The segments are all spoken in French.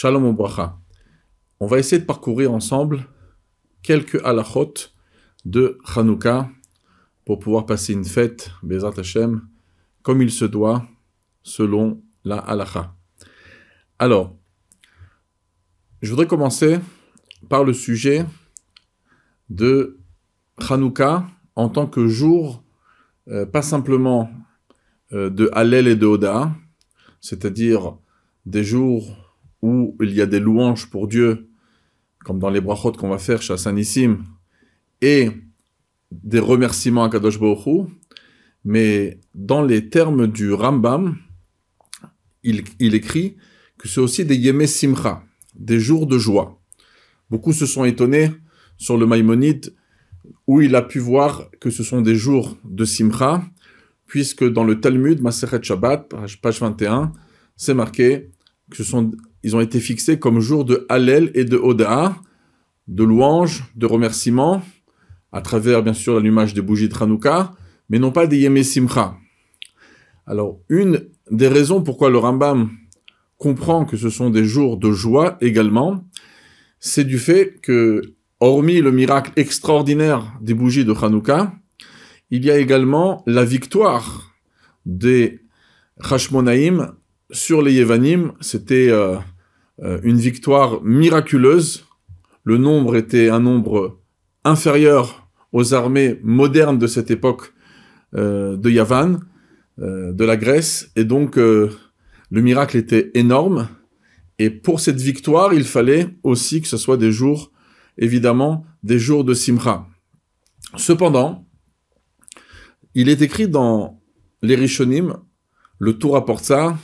Shalom Obracha. On va essayer de parcourir ensemble quelques halachot de Hanouka pour pouvoir passer une fête, Bezrat Hashem, comme il se doit, selon la halacha. Alors, je voudrais commencer par le sujet de Hanouka en tant que jour, pas simplement de Hallel et de Hoda, c'est-à-dire des jours où il y a des louanges pour Dieu, comme dans les brachot qu'on va faire chez Hassanissim, et des remerciements à Kadosh Baruch Hu, mais dans les termes du Rambam, il écrit que c'est aussi des Yemei Simcha, des jours de joie. Beaucoup se sont étonnés sur le Maïmonide, où il a pu voir que ce sont des jours de Simcha, puisque dans le Talmud, Masechet Shabbat, page 21, c'est marqué que ils ont été fixés comme jours de Hallel et de Hoda, de louanges, de remerciements, à travers bien sûr l'allumage des bougies de Hanouka, mais non pas des Yemei Simcha. Alors, une des raisons pourquoi le Rambam comprend que ce sont des jours de joie également, c'est du fait que, hormis le miracle extraordinaire des bougies de Hanouka, il y a également la victoire des Hashmonaïm sur les Yevanim. C'était une victoire miraculeuse. Le nombre était un nombre inférieur aux armées modernes de cette époque de Yavan, de la Grèce, et donc le miracle était énorme. Et pour cette victoire, il fallait aussi que ce soit des jours, évidemment, des jours de Simcha. Cependant, il est écrit dans les Rishonim, le Tour apporte ça,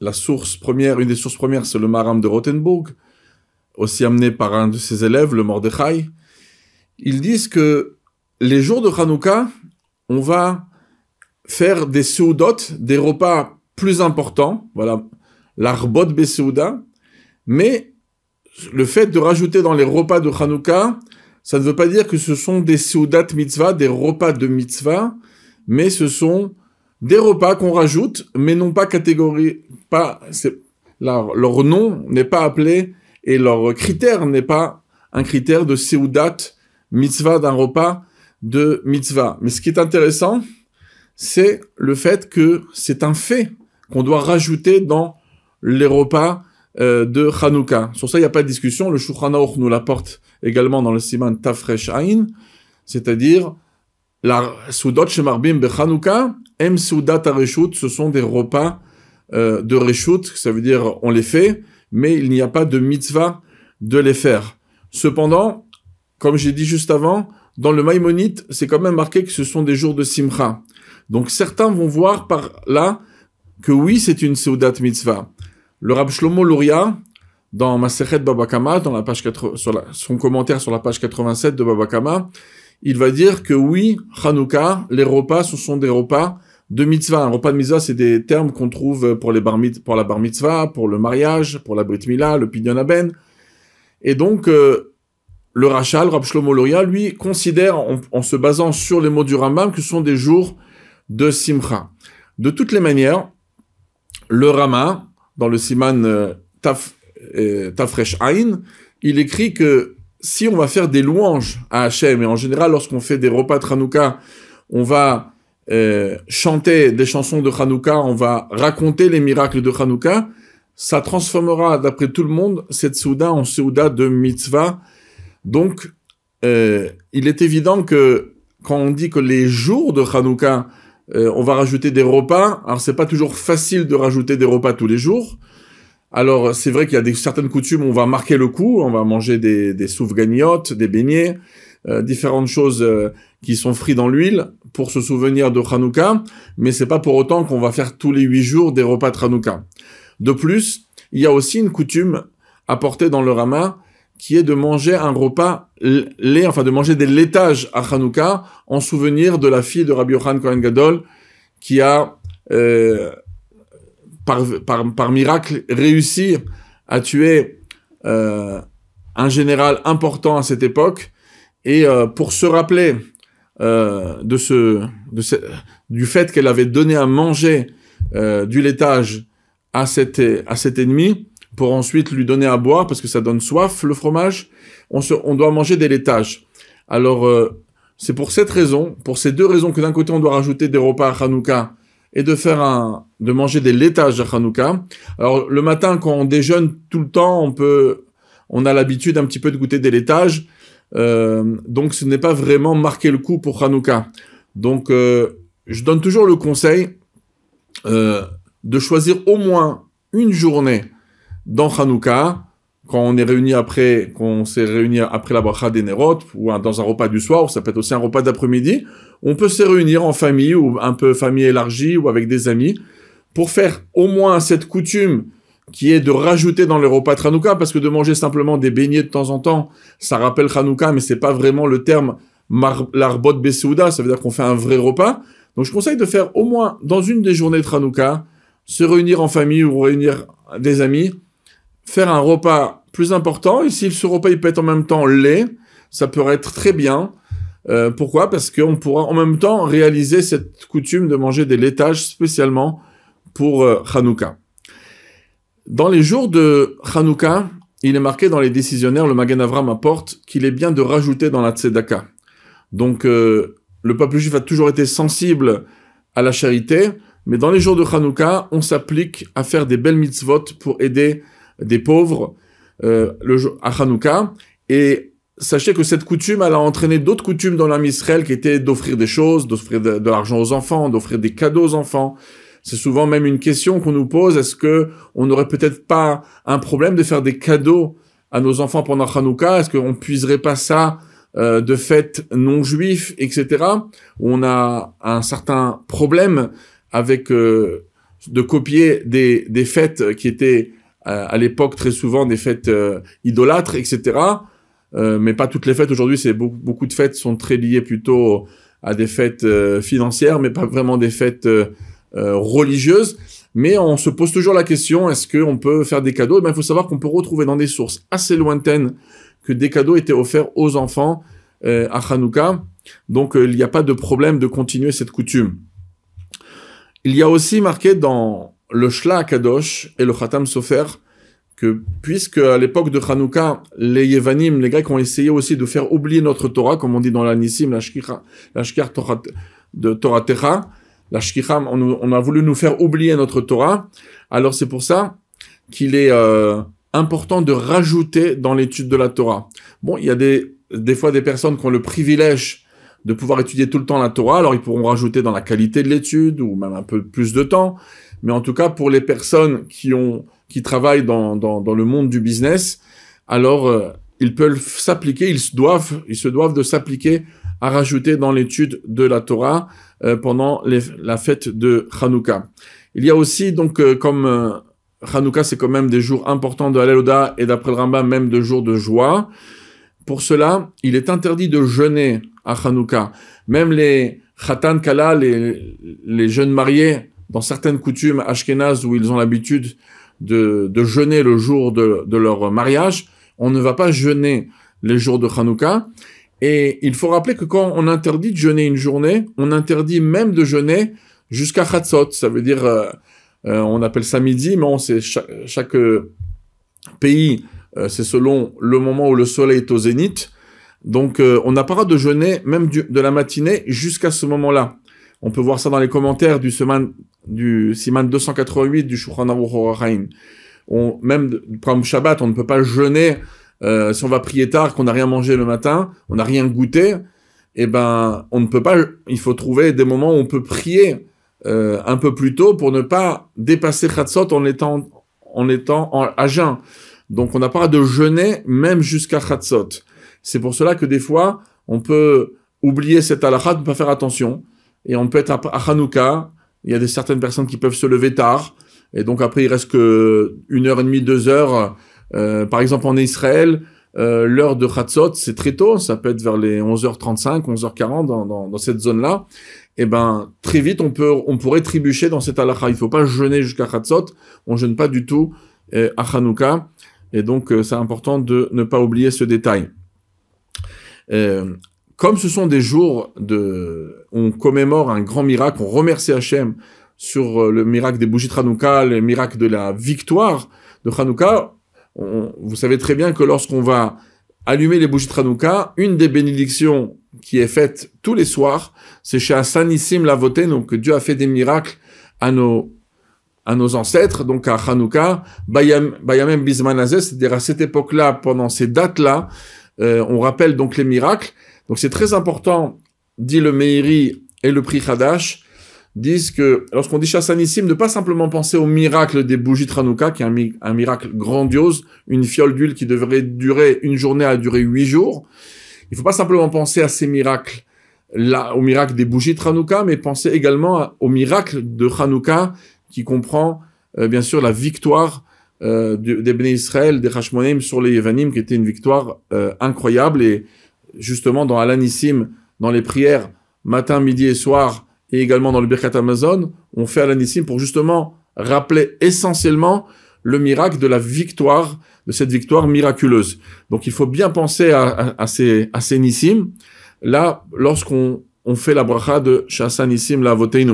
la source première, une des sources premières, c'est le Maharam de Rothenburg, aussi amené par un de ses élèves, le Mordechai. Ils disent que les jours de Hanouka, on va faire des seudot, des repas plus importants, voilà, l'arbot beseuda, mais le fait de rajouter dans les repas de Hanouka, ça ne veut pas dire que ce sont des seudat mitzvah, des repas de mitzvah, mais ce sont des repas qu'on rajoute, mais non pas leur nom n'est pas appelé, et leur critère n'est pas un critère de seudat mitzvah, d'un repas de mitzvah. Mais ce qui est intéressant, c'est le fait que c'est un fait qu'on doit rajouter dans les repas de Hanouka. Sur ça, il n'y a pas de discussion. Le Shulchan Aruch nous l'apporte également dans le Siman Tafresh Ain, c'est-à-dire la Soudot Shemarbim Bechanouka, Em Soudat Areshut, ce sont des repas de Reshut, ça veut dire on les fait, mais il n'y a pas de mitzvah de les faire. Cependant, comme j'ai dit juste avant, dans le Maïmonide, c'est quand même marqué que ce sont des jours de Simcha. Donc certains vont voir par là que oui, c'est une Seudat mitzvah. Le Rab Shlomo Luria, dans Masechet Baba Kama, dans la page son commentaire sur la page 87 de Baba Kama, il va dire que oui, Hanouka, les repas, ce sont des repas de mitzvah. Un repas de mitzvah, c'est des termes qu'on trouve pour la bar mitzvah, pour le mariage, pour la brit milah, le pidyon haben. Et donc, le Rachal, Rab Shlomo Luria, lui, considère, en se basant sur les mots du Rambam, que ce sont des jours de Simcha. De toutes les manières, le Rama, dans le Siman Tafresh Ain, il écrit que si on va faire des louanges à Hachem, et en général, lorsqu'on fait des repas de Hanouka, on va chanter des chansons de Hanouka, on va raconter les miracles de Hanouka, ça transformera, d'après tout le monde, cette Souda en Souda de mitzvah. Donc, il est évident que quand on dit que les jours de Hanouka, on va rajouter des repas, alors c'est pas toujours facile de rajouter des repas tous les jours. Alors, c'est vrai qu'il y a certaines coutumes où on va marquer le coup, on va manger des soufganiotes, des beignets, différentes choses qui sont frites dans l'huile pour se souvenir de Hanouka, mais c'est pas pour autant qu'on va faire tous les 8 jours des repas de Hanouka. De plus, il y a aussi une coutume apportée dans le Rama qui est de manger un repas de manger des laitages à Hanouka en souvenir de la fille de Rabbi Yochanan Kohen Gadol qui a par miracle, réussi à tuer un général important à cette époque, et pour se rappeler du fait qu'elle avait donné à manger du laitage à cet ennemi, pour ensuite lui donner à boire, parce que ça donne soif, le fromage. On doit manger des laitages. Alors, c'est pour cette raison, pour ces deux raisons, que d'un côté, on doit rajouter des repas à Hanouka et de manger des laitages à Hanouka. Alors, le matin, quand on déjeune tout le temps, on a l'habitude un petit peu de goûter des laitages. Donc, ce n'est pas vraiment marquer le coup pour Hanouka. Donc, je donne toujours le conseil de choisir au moins une journée dans Hanouka, quand on s'est réunis après la bracha des Nerot, ou dans un repas du soir, ou ça peut être aussi un repas d'après-midi, on peut se réunir en famille, ou un peu famille élargie, ou avec des amis, pour faire au moins cette coutume qui est de rajouter dans les repas de Hanouka, parce que de manger simplement des beignets de temps en temps, ça rappelle Hanouka, mais c'est pas vraiment le terme l'arbot besouda, ça veut dire qu'on fait un vrai repas. Donc je conseille de faire au moins, dans une des journées de Hanouka, se réunir en famille ou réunir des amis, faire un repas plus important, et si ce repas il peut être en même temps laid, ça peut être très bien. Pourquoi ? Parce qu'on pourra en même temps réaliser cette coutume de manger des laitages spécialement pour Hanouka. Dans les jours de Hanouka, il est marqué dans les décisionnaires, le Magen Avram apporte qu'il est bien de rajouter dans la tzedaka. Donc le peuple juif a toujours été sensible à la charité, mais dans les jours de Hanouka, on s'applique à faire des belles mitzvot pour aider des pauvres à Hanouka. Et sachez que cette coutume, elle a entraîné d'autres coutumes dans l'âme Israël qui étaient d'offrir des choses, d'offrir de l'argent aux enfants, d'offrir des cadeaux aux enfants. C'est souvent même une question qu'on nous pose, est-ce que on n'aurait peut-être pas un problème de faire des cadeaux à nos enfants pendant Hanouka? Est-ce qu'on puiserait pas ça de fêtes non juifs, etc., où on a un certain problème avec de copier des fêtes qui étaient à l'époque très souvent des fêtes idolâtres, etc., mais pas toutes les fêtes. Aujourd'hui, beaucoup de fêtes sont très liées plutôt à des fêtes financières, mais pas vraiment des fêtes religieuses. Mais on se pose toujours la question, est-ce qu'on peut faire des cadeaux? Il faut savoir qu'on peut retrouver dans des sources assez lointaines que des cadeaux étaient offerts aux enfants à Hanouka. Donc, il n'y a pas de problème de continuer cette coutume. Il y a aussi marqué dans le Shla Kadosh et le Khatam Sofer que, puisque à l'époque de Hanouka, les Yevanim, les Grecs, ont essayé aussi de faire oublier notre Torah, comme on dit dans l'Anissim, la Shkir de Torah Techa, la Shkira, on a voulu nous faire oublier notre Torah. Alors c'est pour ça qu'il est important de rajouter dans l'étude de la Torah. Bon, il y a des fois des personnes qui ont le privilège de pouvoir étudier tout le temps la Torah, alors ils pourront rajouter dans la qualité de l'étude, ou même un peu plus de temps. Mais en tout cas, pour les personnes qui travaillent dans le monde du business, alors ils peuvent s'appliquer, ils se doivent de s'appliquer à rajouter dans l'étude de la Torah pendant la fête de Hanouka. Il y a aussi, donc, comme Hanouka, c'est quand même des jours importants de Halel Oda, et d'après le Rambam, même de jours de joie. Pour cela, il est interdit de jeûner à Hanouka. Même les Khatan Kala, les jeunes mariés, dans certaines coutumes ashkénazes où ils ont l'habitude de jeûner le jour de leur mariage, on ne va pas jeûner les jours de Hanouka. Et il faut rappeler que quand on interdit de jeûner une journée, on interdit même de jeûner jusqu'à Chatzot. Ça veut dire, on appelle ça midi, mais c'est chaque pays, c'est selon le moment où le soleil est au zénith. Donc, on n'a pas le droit de jeûner même de la matinée jusqu'à ce moment-là. On peut voir ça dans les commentaires du Siman 288 du Shulchan Aruch Orach Chaim. Même comme Shabbat, on ne peut pas jeûner si on va prier tard, qu'on n'a rien mangé le matin, on n'a rien goûté. Eh ben, on ne peut pas. Il faut trouver des moments où on peut prier un peu plus tôt pour ne pas dépasser Chatzot en étant à jeun. Donc, on n'a pas de jeûner même jusqu'à Chatzot. C'est pour cela que des fois, on peut oublier cette halakha, ne pas faire attention. Et on peut être à Hanouka. Il y a certaines personnes qui peuvent se lever tard. Et donc après, il reste que 1h30, 2h. Par exemple, en Israël, l'heure de Chatzot, c'est très tôt. Ça peut être vers les 11h35, 11h40 dans cette zone-là. Et ben, très vite, on pourrait trébucher dans cette halakha. Il ne faut pas jeûner jusqu'à Chatzot. On ne jeûne pas du tout à Hanouka. Et donc, c'est important de ne pas oublier ce détail. Comme ce sont des jours on commémore un grand miracle, on remercie Hachem sur le miracle des bougies de Hanouka, le miracle de la victoire de Hanouka, vous savez très bien que lorsqu'on va allumer les bougies de Hanouka, une des bénédictions qui est faite tous les soirs, c'est chez Sanissim Lavoté, donc Dieu a fait des miracles à nos ancêtres, donc à Hanouka, Bayamem Bismanazé, c'est-à-dire à cette époque-là, pendant ces dates-là, on rappelle donc les miracles. Donc c'est très important, dit le Meiri et le Pri Hadash, disent que lorsqu'on dit Chassanissim, ne pas simplement penser au miracle des bougies de Hanouka, qui est un miracle grandiose, une fiole d'huile qui devrait durer une journée à durer 8 jours. Il ne faut pas simplement penser à ces miracles, là, au miracle des bougies de Hanouka, mais penser également au miracle de Hanouka, qui comprend bien sûr la victoire des Bnei Israël, des Hashmonaim sur les Yevanim, qui était une victoire incroyable. Et justement, dans Alanissim, dans les prières matin, midi et soir, et également dans le Birkat Hamazon, on fait Alanissim pour justement rappeler essentiellement le miracle de la victoire, de cette victoire miraculeuse. Donc il faut bien penser à ces Nissim, là, lorsqu'on fait la bracha de Shasa Nissim Lavoteinu.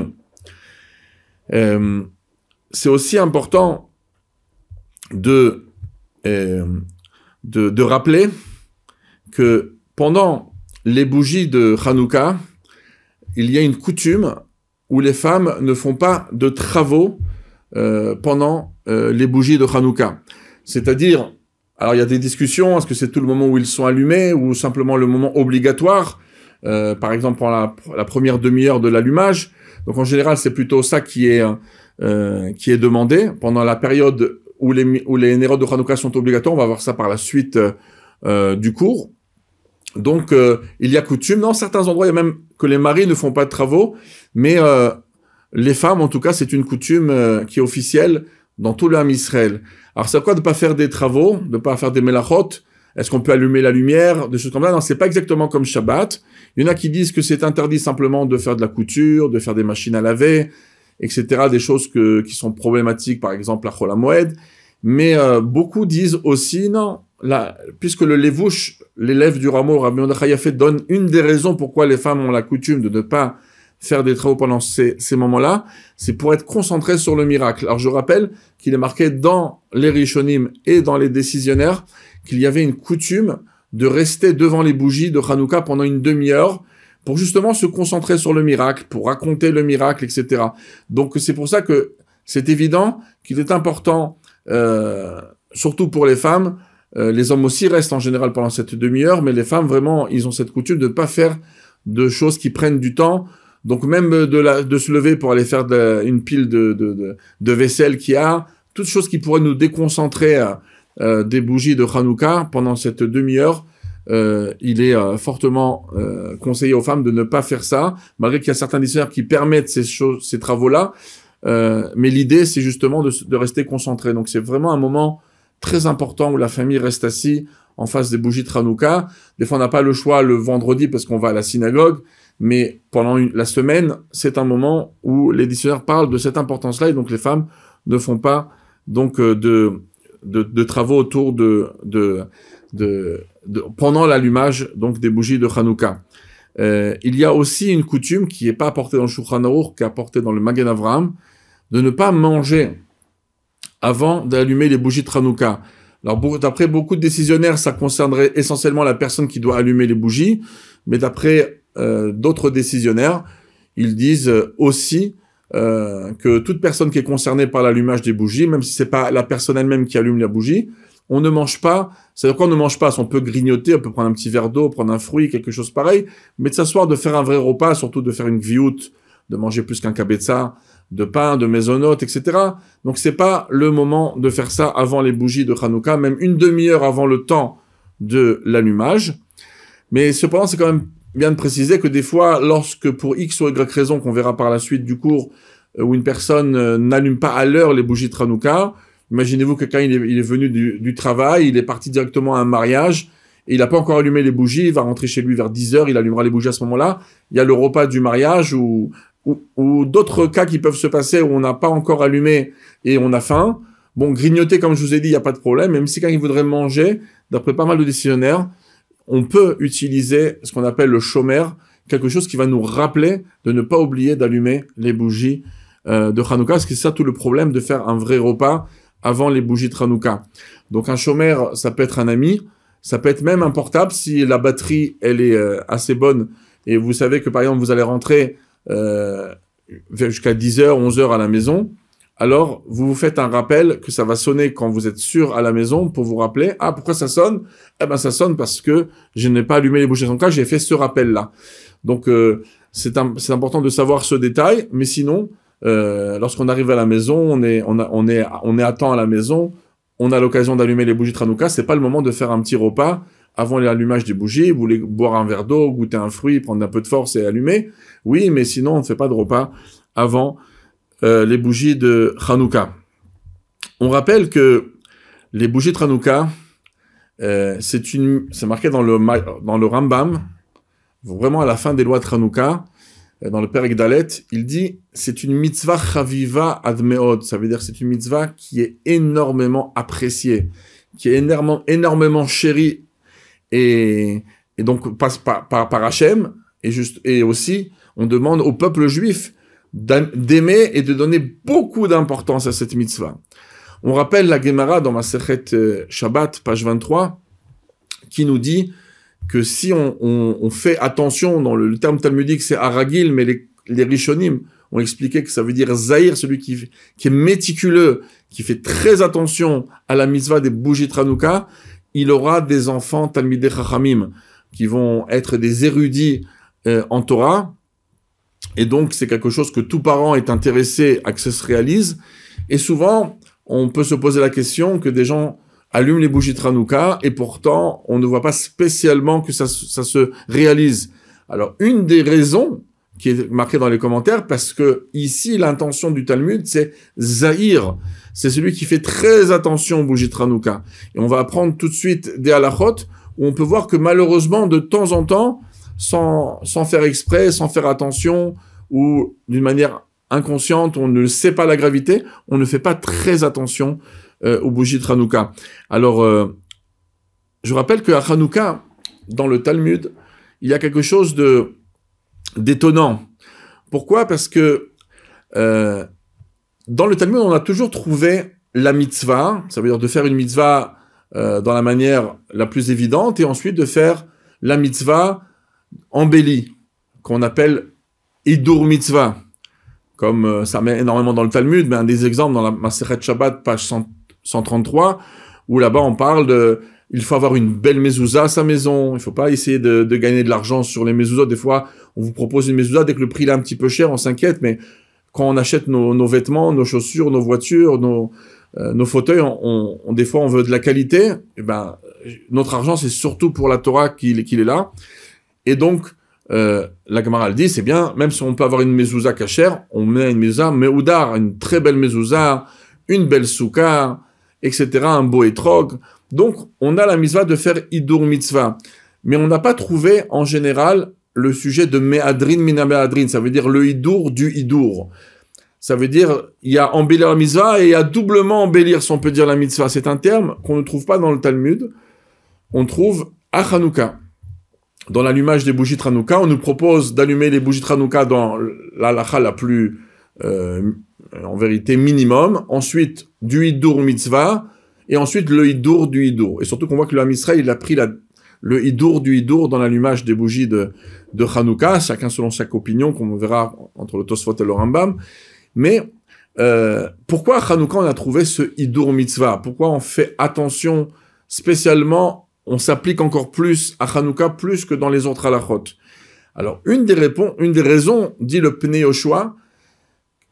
C'est aussi important de rappeler que pendant les bougies de Hanouka, il y a une coutume où les femmes ne font pas de travaux pendant les bougies de Hanouka. C'est-à-dire, alors il y a des discussions, est-ce que c'est tout le moment où ils sont allumés ou simplement le moment obligatoire, par exemple pendant la première demi-heure de l'allumage. Donc en général, c'est plutôt ça qui est demandé. Pendant la période où les Nérot de Hanouka sont obligatoires, on va voir ça par la suite du cours. Donc, il y a coutume, dans certains endroits, il y a même que les maris ne font pas de travaux, mais les femmes, en tout cas, c'est une coutume qui est officielle dans tout le Ham Israël. Alors, c'est quoi de ne pas faire des travaux, de ne pas faire des melachot? Est-ce qu'on peut allumer la lumière, des choses comme ça? Non, c'est pas exactement comme Shabbat. Il y en a qui disent que c'est interdit simplement de faire de la couture, de faire des machines à laver, etc., des choses qui sont problématiques, par exemple la Chol HaMoed. Mais beaucoup disent aussi, non, puisque le levouche, l'élève du rameau, Rabbi Mordechai Yafé, donne une des raisons pourquoi les femmes ont la coutume de ne pas faire des travaux pendant ces moments-là, c'est pour être concentré sur le miracle. Alors je rappelle qu'il est marqué dans les Rishonim et dans les décisionnaires qu'il y avait une coutume de rester devant les bougies de Hanouka pendant une demi-heure pour justement se concentrer sur le miracle, pour raconter le miracle, etc. Donc c'est pour ça que c'est évident qu'il est important, surtout pour les femmes, les hommes aussi restent en général pendant cette demi-heure, mais les femmes, vraiment, ils ont cette coutume de ne pas faire de choses qui prennent du temps. Donc même de se lever pour aller faire une pile de vaisselle qu'il y a, toutes choses qui pourraient nous déconcentrer des bougies de Hanouka pendant cette demi-heure, il est fortement conseillé aux femmes de ne pas faire ça, malgré qu'il y a certains dictionnaires qui permettent ces travaux-là, mais l'idée, c'est justement de rester concentré. Donc c'est vraiment un moment très important où la famille reste assise en face des bougies de Hanouka. Des fois, on n'a pas le choix le vendredi parce qu'on va à la synagogue, mais pendant la semaine, c'est un moment où les dictionnaires parlent de cette importance-là, et donc les femmes ne font pas donc de travaux autour pendant l'allumage donc des bougies de Hanouka. Il y a aussi une coutume qui n'est pas apportée dans le Shulchan Aruch, qui est apportée dans le Magen Avraham, de ne pas manger avant d'allumer les bougies de Hanouka. Alors, d'après beaucoup de décisionnaires, ça concernerait essentiellement la personne qui doit allumer les bougies, mais d'après d'autres décisionnaires, ils disent aussi que toute personne qui est concernée par l'allumage des bougies, même si c'est pas la personne elle-même qui allume la bougie, on ne mange pas. C'est-à-dire qu'on ne mange pas, on peut grignoter, on peut prendre un petit verre d'eau, prendre un fruit, quelque chose pareil, mais de s'asseoir, de faire un vrai repas, surtout de faire une gviout, de manger plus qu'un kabetza, de pain, de maisonnote, etc. Donc c'est pas le moment de faire ça avant les bougies de Hanouka, même une demi-heure avant le temps de l'allumage. Mais cependant, c'est quand même bien de préciser que des fois, lorsque pour X ou Y raison, qu'on verra par la suite du cours, où une personne n'allume pas à l'heure les bougies de Hanouka, imaginez-vous que quelqu'un il est venu du travail, il est parti directement à un mariage, et il n'a pas encore allumé les bougies, il va rentrer chez lui vers 10h, il allumera les bougies à ce moment-là. Il y a le repas du mariage ou d'autres cas qui peuvent se passer où on n'a pas encore allumé et on a faim. Bon, grignoter, comme je vous ai dit, il n'y a pas de problème. Même si quelqu'un voudrait manger, d'après pas mal de décisionnaires, on peut utiliser ce qu'on appelle le shomer, quelque chose qui va nous rappeler de ne pas oublier d'allumer les bougies de Hanouka, parce que c'est ça tout le problème de faire un vrai repas avant les bougies de Hanouka. Donc un shomer, ça peut être un ami, ça peut être même un portable si la batterie elle est assez bonne et vous savez que par exemple vous allez rentrer jusqu'à 10h, 11h à la maison, alors vous vous faites un rappel que ça va sonner quand vous êtes sûr à la maison pour vous rappeler, ah pourquoi ça sonne? Eh ben ça sonne parce que je n'ai pas allumé les bougies de Hanouka, j'ai fait ce rappel-là. Donc c'est important de savoir ce détail, mais sinon, lorsqu'on arrive à la maison, on est à temps à la maison, on a l'occasion d'allumer les bougies de Hanouka, c'est pas le moment de faire un petit repas avant l'allumage des bougies, vous voulez boire un verre d'eau, goûter un fruit, prendre un peu de force et allumer. Oui, mais sinon on ne fait pas de repas avant les bougies de Hanouka. On rappelle que les bougies de Hanouka, c'est marqué dans le Rambam, vraiment à la fin des lois de Hanouka, dans le Perek Dalet, il dit c'est une mitzvah chaviva ad meod, ça veut dire c'est une mitzvah qui est énormément appréciée, qui est énormément chérie et donc passe par Hachem et aussi on demande au peuple juif d'aimer et de donner beaucoup d'importance à cette mitzvah. On rappelle la Gemara dans Masechet Shabbat, page 23, qui nous dit que si on fait attention, dans le terme talmudique c'est aragil, mais les Rishonim ont expliqué que ça veut dire zahir, celui qui est méticuleux, qui fait très attention à la mitzvah des bougies de Hanouka, il aura des enfants talmidei chachamim, qui vont être des érudits en Torah, et donc c'est quelque chose que tout parent est intéressé à que ça se réalise, et souvent on peut se poser la question que des gens allument les bougies de Hanouka et pourtant on ne voit pas spécialement que ça se réalise. Alors une des raisons qui est marquée dans les commentaires, parce que ici l'intention du Talmud c'est Zahir, c'est celui qui fait très attention aux bougies de Hanouka. Et on va apprendre tout de suite des halachot où on peut voir que malheureusement de temps en temps, sans faire exprès, sans faire attention ou d'une manière inconsciente, on ne sait pas la gravité, on ne fait pas très attention aux bougies de Hanouka. Alors, je rappelle qu'à Hanouka, dans le Talmud, il y a quelque chose d'étonnant. Pourquoi? Parce que dans le Talmud, on a toujours trouvé la mitzvah, ça veut dire de faire une mitzvah dans la manière la plus évidente, et ensuite de faire la mitzvah embellie, qu'on appelle Hidur mitzvah. Comme ça met énormément dans le Talmud, mais un des exemples dans la Masechet Shabbat, page 133, où là-bas on parle il faut avoir une belle mezouza à sa maison, il ne faut pas essayer de gagner de l'argent sur les mezuzot. Des fois, on vous propose une mezouza, dès que le prix est un petit peu cher, on s'inquiète, mais quand on achète nos vêtements, nos chaussures, nos voitures, nos fauteuils, des fois on veut de la qualité, et ben, notre argent c'est surtout pour la Torah qu'il est là. Et donc, la Gemara dit, c'est bien, même si on peut avoir une mezouza cachère, on met une mezouza meoudar, une très belle mezouza, une belle souka, etc., un beau étrog. Donc, on a la mitzvah de faire Hidur mitzvah. Mais on n'a pas trouvé, en général, le sujet de me'adrin mina me'adrin. Ça veut dire le Hidur du Hidur. Ça veut dire, il y a embellir la mitzvah et il y a doublement embellir, si on peut dire, la mitzvah. C'est un terme qu'on ne trouve pas dans le Talmud. On trouve à Hanouka. Dans l'allumage des bougies de Hanouka, on nous propose d'allumer les bougies de Hanouka dans l'halacha la plus, en vérité, minimum. Ensuite, du Hidur mitzvah. Et ensuite, le Hidur du Hidur. Et surtout qu'on voit que le Ham Israël, il a pris le Hidur du Hidur dans l'allumage des bougies de Hanouka, chacun selon chaque opinion, qu'on verra entre le Tosfot et le Rambam. Mais pourquoi à Hanouka on a trouvé ce Hidur mitzvah? Pourquoi on fait attention spécialement, on s'applique encore plus à Hanouka plus que dans les autres halachot? Alors, une des raisons, dit le Pnei Yoshua,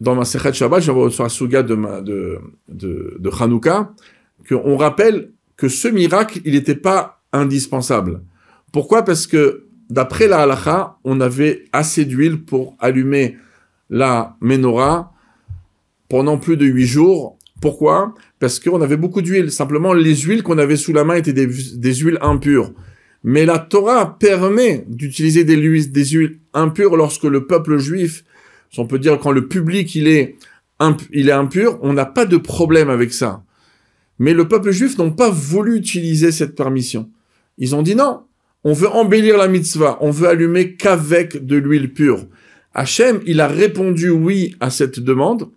dans ma Sechet Shabbat, je vais sur la Suga de Hanouka, qu'on rappelle que ce miracle, il n'était pas indispensable. Pourquoi? Parce que, d'après la halacha, on avait assez d'huile pour allumer la menorah pendant plus de 8 jours. Pourquoi? Parce qu'on avait beaucoup d'huile. Simplement, les huiles qu'on avait sous la main étaient des huiles impures. Mais la Torah permet d'utiliser des huiles impures lorsque le peuple juif, si on peut dire quand le public il est impur, on n'a pas de problème avec ça. Mais le peuple juif n'a pas voulu utiliser cette permission. Ils ont dit non, on veut embellir la mitzvah, on veut allumer qu'avec de l'huile pure. Hachem, il a répondu oui à cette demande,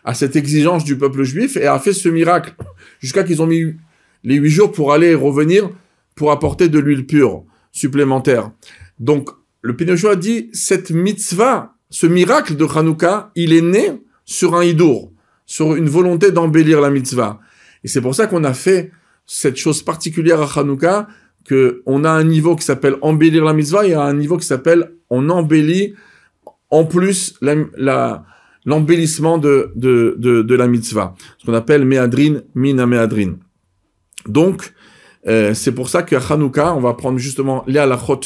à cette exigence du peuple juif, et a fait ce miracle, jusqu'à qu'ils ont mis les 8 jours pour aller et revenir, pour apporter de l'huile pure, supplémentaire. Donc, le Pnei a dit, cette mitzvah, ce miracle de Hanouka, il est né sur un hidour, sur une volonté d'embellir la mitzvah. Et c'est pour ça qu'on a fait cette chose particulière à Hanouka, qu'on a un niveau qui s'appelle embellir la mitzvah, et un niveau qui s'appelle on embellit en plus l'embellissement de la mitzvah. Ce qu'on appelle Méadrin, Mina Méadrin. Donc, c'est pour ça qu'à Hanouka, on va prendre justement les halachot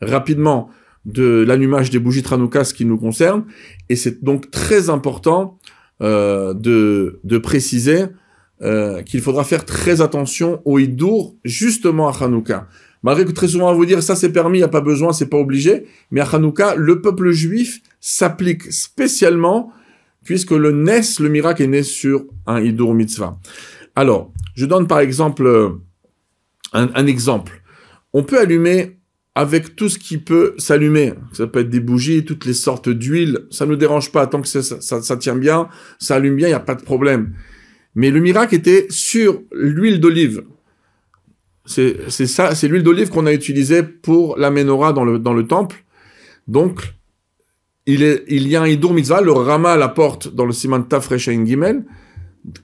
rapidement de l'allumage des bougies de Hanouka, ce qui nous concerne. Et c'est donc très important de préciser qu'il faudra faire très attention au hidour justement à Hanouka. Malgré que très souvent on va vous dire ça c'est permis, il n'y a pas besoin, c'est pas obligé, mais à Hanouka, le peuple juif s'applique spécialement puisque le miracle est né sur un hidour mitzvah. Alors, je donne par exemple un exemple. On peut allumer avec tout ce qui peut s'allumer. Ça peut être des bougies, toutes les sortes d'huile, ça ne nous dérange pas, tant que ça tient bien, ça allume bien, il n'y a pas de problème. Mais le miracle était sur l'huile d'olive. C'est l'huile d'olive qu'on a utilisée pour la menorah dans le temple. Donc, il y a un hidour mitzvah, le Rama l'apporte dans le Siman Taf Resh Ayin Gimel,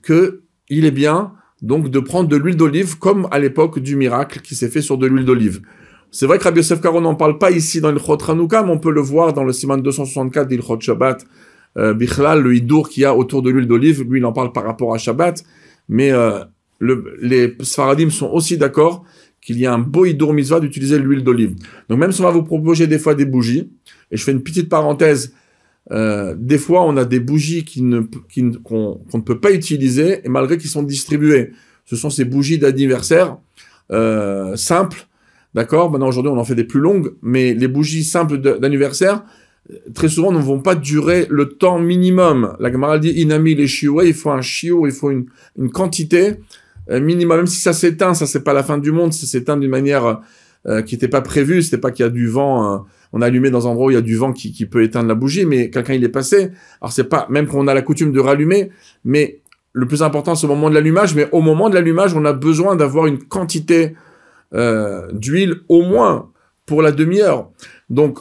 qu'il est bien donc de prendre de l'huile d'olive comme à l'époque du miracle qui s'est fait sur de l'huile d'olive. C'est vrai que Rabbi Yosef Karo n'en parle pas ici dans l'Ilchot Hanouka, mais on peut le voir dans le Siman 264 d'Ilchot Shabbat, Bichlal, le hidour qu'il y a autour de l'huile d'olive, lui il en parle par rapport à Shabbat, mais les Sfaradim sont aussi d'accord qu'il y a un beau hidour mitzvah d'utiliser l'huile d'olive. Donc même si on va vous proposer des fois des bougies, et je fais une petite parenthèse, des fois on a des bougies qu'on ne peut pas utiliser, et malgré qu'ils sont distribuées. Ce sont ces bougies d'anniversaire simples, d'accord? Maintenant aujourd'hui on en fait des plus longues, mais les bougies simples d'anniversaire, très souvent ne vont pas durer le temps minimum. La Gemara dit inami les shiur, il faut un shiur, il faut une quantité minimum. Même si ça s'éteint, ça c'est pas la fin du monde, ça s'éteint d'une manière qui n'était pas prévue. C'était pas qu'il y a du vent, on a allumé dans un endroit où il y a du vent qui peut éteindre la bougie, mais quelqu'un il est passé. Alors c'est pas même qu'on a la coutume de rallumer, mais le plus important c'est au moment de l'allumage. Mais au moment de l'allumage, on a besoin d'avoir une quantité d'huile au moins pour la demi-heure. Donc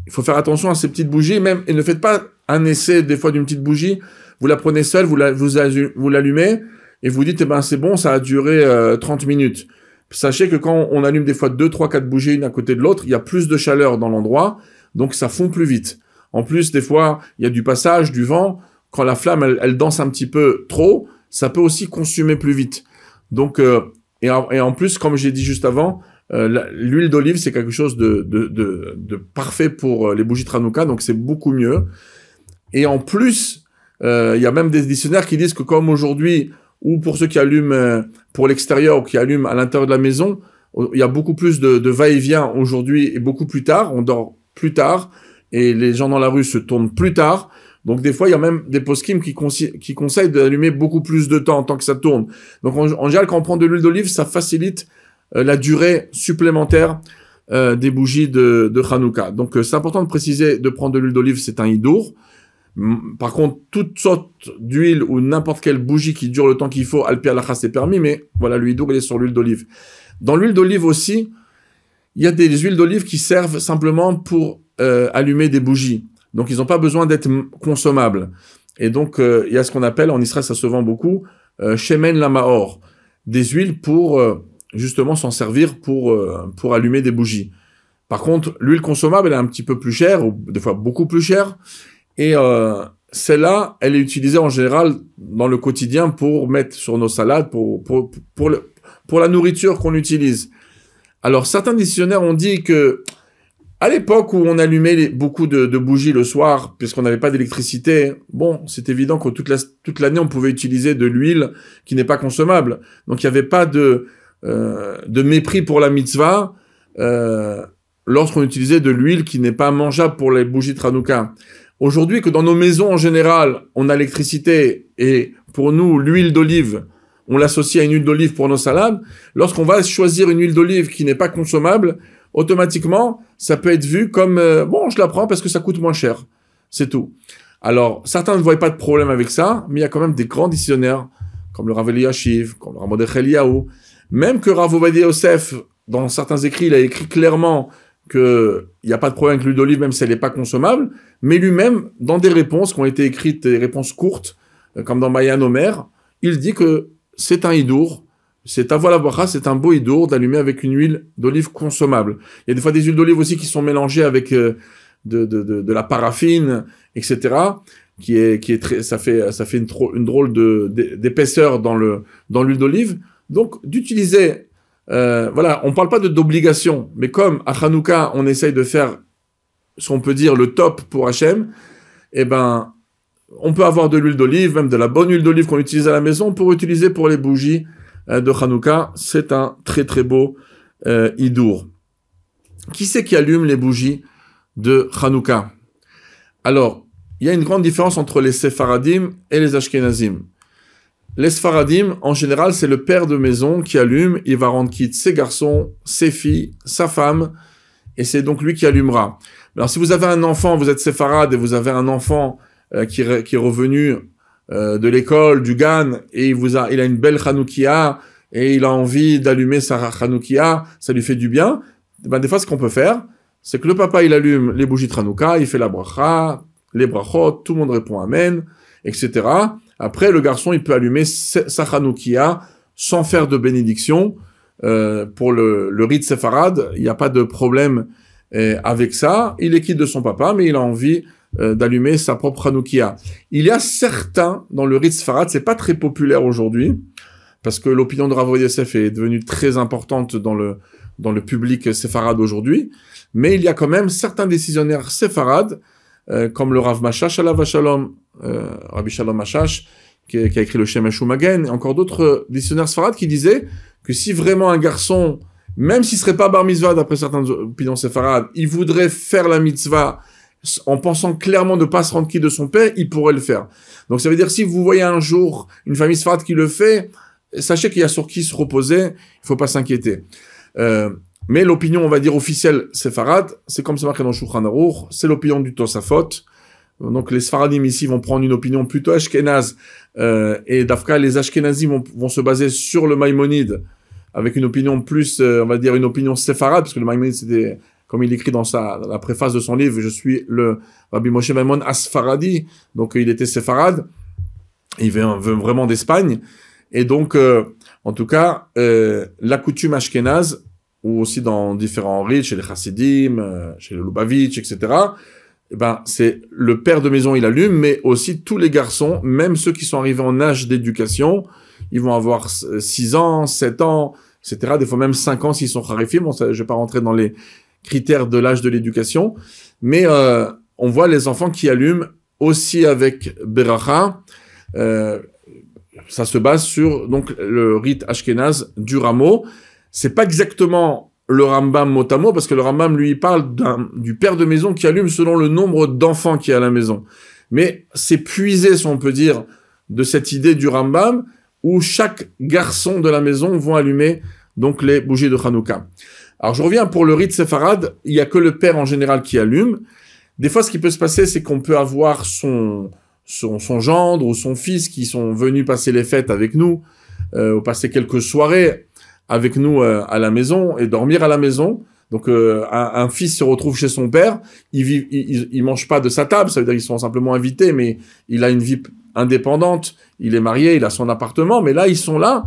il faut faire attention à ces petites bougies, même, et ne faites pas un essai, des fois, d'une petite bougie. Vous la prenez seule, vous l'allumez, et vous dites, eh ben, c'est bon, ça a duré 30 minutes. Sachez que quand on allume des fois 2, 3, 4 bougies une à côté de l'autre, il y a plus de chaleur dans l'endroit, donc ça fond plus vite. En plus, des fois, il y a du passage, du vent. Quand la flamme, elle danse un petit peu trop, ça peut aussi consumer plus vite. Donc, et en plus, comme j'ai dit juste avant, l'huile d'olive, c'est quelque chose de parfait pour les bougies de Hanouka, donc c'est beaucoup mieux. Et en plus, il y a même des dictionnaires qui disent que comme aujourd'hui, ou pour ceux qui allument pour l'extérieur ou qui allument à l'intérieur de la maison, il y a beaucoup plus de va-et-vient aujourd'hui et beaucoup plus tard, on dort plus tard, et les gens dans la rue se tournent plus tard. Donc des fois, il y a même des poskim qui conseillent d'allumer beaucoup plus de temps en tant que ça tourne. Donc en général, quand on prend de l'huile d'olive, ça facilite la durée supplémentaire des bougies de Hanouka. Donc c'est important de préciser, de prendre de l'huile d'olive, c'est un hidour. Par contre, toute sorte d'huile ou n'importe quelle bougie qui dure le temps qu'il faut, al pi halacha, c'est permis, mais voilà, le hidour, il est sur l'huile d'olive. Dans l'huile d'olive aussi, il y a des huiles d'olive qui servent simplement pour allumer des bougies. Donc ils n'ont pas besoin d'être consommables. Et donc il y a ce qu'on appelle, en Israël ça se vend beaucoup, shemen lamaor, des huiles pour justement s'en servir pour allumer des bougies. Par contre, l'huile consommable, elle est un petit peu plus chère, ou des fois beaucoup plus chère, et celle-là, elle est utilisée en général dans le quotidien pour mettre sur nos salades, pour la nourriture qu'on utilise. Alors, certains dictionnaires ont dit que à l'époque où on allumait beaucoup de bougies le soir, puisqu'on n'avait pas d'électricité, bon, c'est évident que toute l'année, on pouvait utiliser de l'huile qui n'est pas consommable. Donc, il n'y avait pas de mépris pour la mitzvah lorsqu'on utilisait de l'huile qui n'est pas mangeable pour les bougies de Hanouka. Aujourd'hui, que dans nos maisons en général, on a l'électricité et pour nous, l'huile d'olive, on l'associe à une huile d'olive pour nos salades. Lorsqu'on va choisir une huile d'olive qui n'est pas consommable, automatiquement, ça peut être vu comme bon, je la prends parce que ça coûte moins cher. C'est tout. Alors, certains ne voient pas de problème avec ça, mais il y a quand même des grands décisionnaires, comme le Rav Eliashiv, comme le Rav Mordechai Eliyahu, même que Rav Ovadia Yosef, dans certains écrits, il a écrit clairement qu'il n'y a pas de problème avec l'huile d'olive, même si elle n'est pas consommable, mais lui-même, dans des réponses qui ont été écrites, des réponses courtes, comme dans Mayan Omer, il dit que c'est un hidour, c'est Avola Bracha, c'est un beau hidour d'allumer avec une huile d'olive consommable. Il y a des fois des huiles d'olive aussi qui sont mélangées avec de la paraffine, etc., qui est très, ça fait une drôle d'épaisseur dans l'huile d'olive. Donc, d'utiliser, voilà, on parle pas d'obligation, mais comme à Hanouka, on essaye de faire, si on peut dire, le top pour Hachem, eh ben, on peut avoir de l'huile d'olive, même de la bonne huile d'olive qu'on utilise à la maison pour utiliser pour les bougies de Hanouka. C'est un très très beau hidour. Qui c'est qui allume les bougies de Hanouka? Alors, il y a une grande différence entre les Séfaradim et les Ashkenazim. Les Sfaradim, en général, c'est le père de maison qui allume, il va rendre quitte ses garçons, ses filles, sa femme, et c'est donc lui qui allumera. Alors, si vous avez un enfant, vous êtes séfarade et vous avez un enfant qui est revenu de l'école, du GAN, et il a une belle Hanoukia, et il a envie d'allumer sa Hanoukia, ça lui fait du bien, ben, des fois, ce qu'on peut faire, c'est que le papa, il allume les bougies de Hanouka, il fait la bracha, les brachot, tout le monde répond Amen, etc. Après, le garçon, il peut allumer sa Hanoukia sans faire de bénédiction. Pour le rite séfarade, il n'y a pas de problème avec ça. Il est quitte de son papa, mais il a envie d'allumer sa propre Hanoukia. Il y a certains, dans le rite séfarade, c'est pas très populaire aujourd'hui, parce que l'opinion de Rav Ovadia Yosef est devenue très importante dans le public séfarade aujourd'hui, mais il y a quand même certains décisionnaires séfarades, comme le Rav Mashash Alav Shalom, Rabbi Shalom Mashash, qui a écrit le Shemesh Umagen, et encore d'autres décisionnaires séfarades qui disaient que si vraiment un garçon, même s'il serait pas bar mitzvah d'après certaines opinions séfarades, il voudrait faire la mitzvah en pensant clairement ne pas se rendre quitte de son père, il pourrait le faire. Donc ça veut dire si vous voyez un jour une famille séfarade qui le fait, sachez qu'il y a sur qui se reposer, il faut pas s'inquiéter. Mais l'opinion, on va dire, officielle séfarade, c'est comme c'est marqué dans Shulchan Aruch, c'est l'opinion du Tosafot. Donc les Sfaradim ici vont prendre une opinion plutôt ashkénaze, et d'Afka, les Ashkénazim vont se baser sur le Maïmonide, avec une opinion plus, on va dire, une opinion séfarade, parce que le Maïmonide, c'était, comme il écrit dans la préface de son livre, je suis le Rabbi Moshe Maimon Asfaradi, donc il était séfarade, il vient vraiment d'Espagne, et donc, en tout cas, la coutume ashkénaze, ou aussi dans différents rites, chez les Chassidim, chez les Lubavitch, etc., eh ben, c'est le père de maison, il allume, mais aussi tous les garçons, même ceux qui sont arrivés en âge d'éducation, ils vont avoir 6 ans, 7 ans, etc., des fois même 5 ans s'ils sont raréfiés. Bon, ça, je vais pas rentrer dans les critères de l'âge de l'éducation, mais on voit les enfants qui allument aussi avec Beracha. Ça se base sur donc le rite ashkénaze du rameau. C'est pas exactement le Rambam mot à mot, parce que le Rambam, lui, il parle du père de maison qui allume selon le nombre d'enfants qu'il y a à la maison. Mais c'est puisé, si on peut dire, de cette idée du Rambam, où chaque garçon de la maison vont allumer donc les bougies de Hanouka. Alors je reviens pour le rite séfarade, il y a que le père en général qui allume. Des fois, ce qui peut se passer, c'est qu'on peut avoir son gendre ou son fils qui sont venus passer les fêtes avec nous, ou passer quelques soirées avec nous à la maison et dormir à la maison. Donc un fils se retrouve chez son père, il mange pas de sa table, ça veut dire qu'ils sont simplement invités, mais il a une vie indépendante, il est marié, il a son appartement, mais là ils sont là.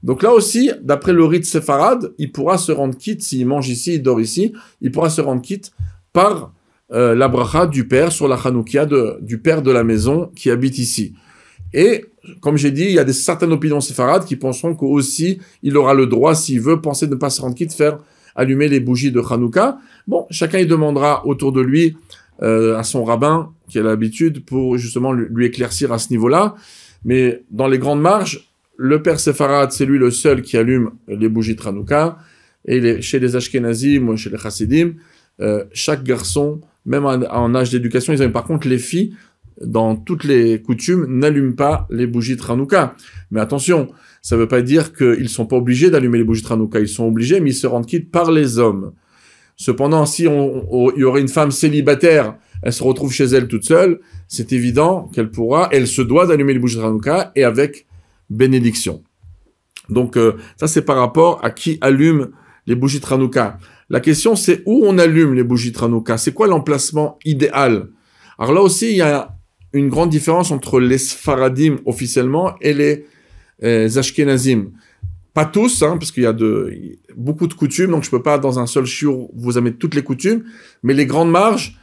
Donc là aussi, d'après le rite séfarade, il pourra se rendre quitte, s'il mange ici, il dort ici, il pourra se rendre quitte par la bracha du père sur la Hanoukia du père de la maison qui habite ici. Et, comme j'ai dit, il y a certaines opinions séfarades qui penseront qu'aussi, il aura le droit, s'il veut, penser de ne pas se rendre quitte, faire allumer les bougies de Hanouka. Bon, chacun il demandera autour de lui, à son rabbin, qui a l'habitude, pour justement lui éclaircir à ce niveau-là. Mais dans les grandes marges, le père séfarade, c'est lui le seul qui allume les bougies de Hanouka. Et chez les Ashkenazim ou chez les Chassidim, chaque garçon, même en âge d'éducation, ils aiment par contre les filles, dans toutes les coutumes, n'allument pas les bougies de Hanouka. Mais attention, ça ne veut pas dire qu'ils ne sont pas obligés d'allumer les bougies de Hanouka. Ils sont obligés, mais ils se rendent quitte par les hommes. Cependant, si il y aurait une femme célibataire, elle se retrouve chez elle toute seule, c'est évident qu'elle pourra, elle se doit d'allumer les bougies de Hanouka et avec bénédiction. Donc ça c'est par rapport à qui allume les bougies de Hanouka. La question c'est où on allume les bougies de Hanouka, c'est quoi l'emplacement idéal? Alors là aussi il y a une grande différence entre les Sfaradim officiellement et les Ashkenazim. Pas tous, hein, parce qu'il y a beaucoup de coutumes, donc je peux pas dans un seul shiur vous amener toutes les coutumes, mais les grandes marges,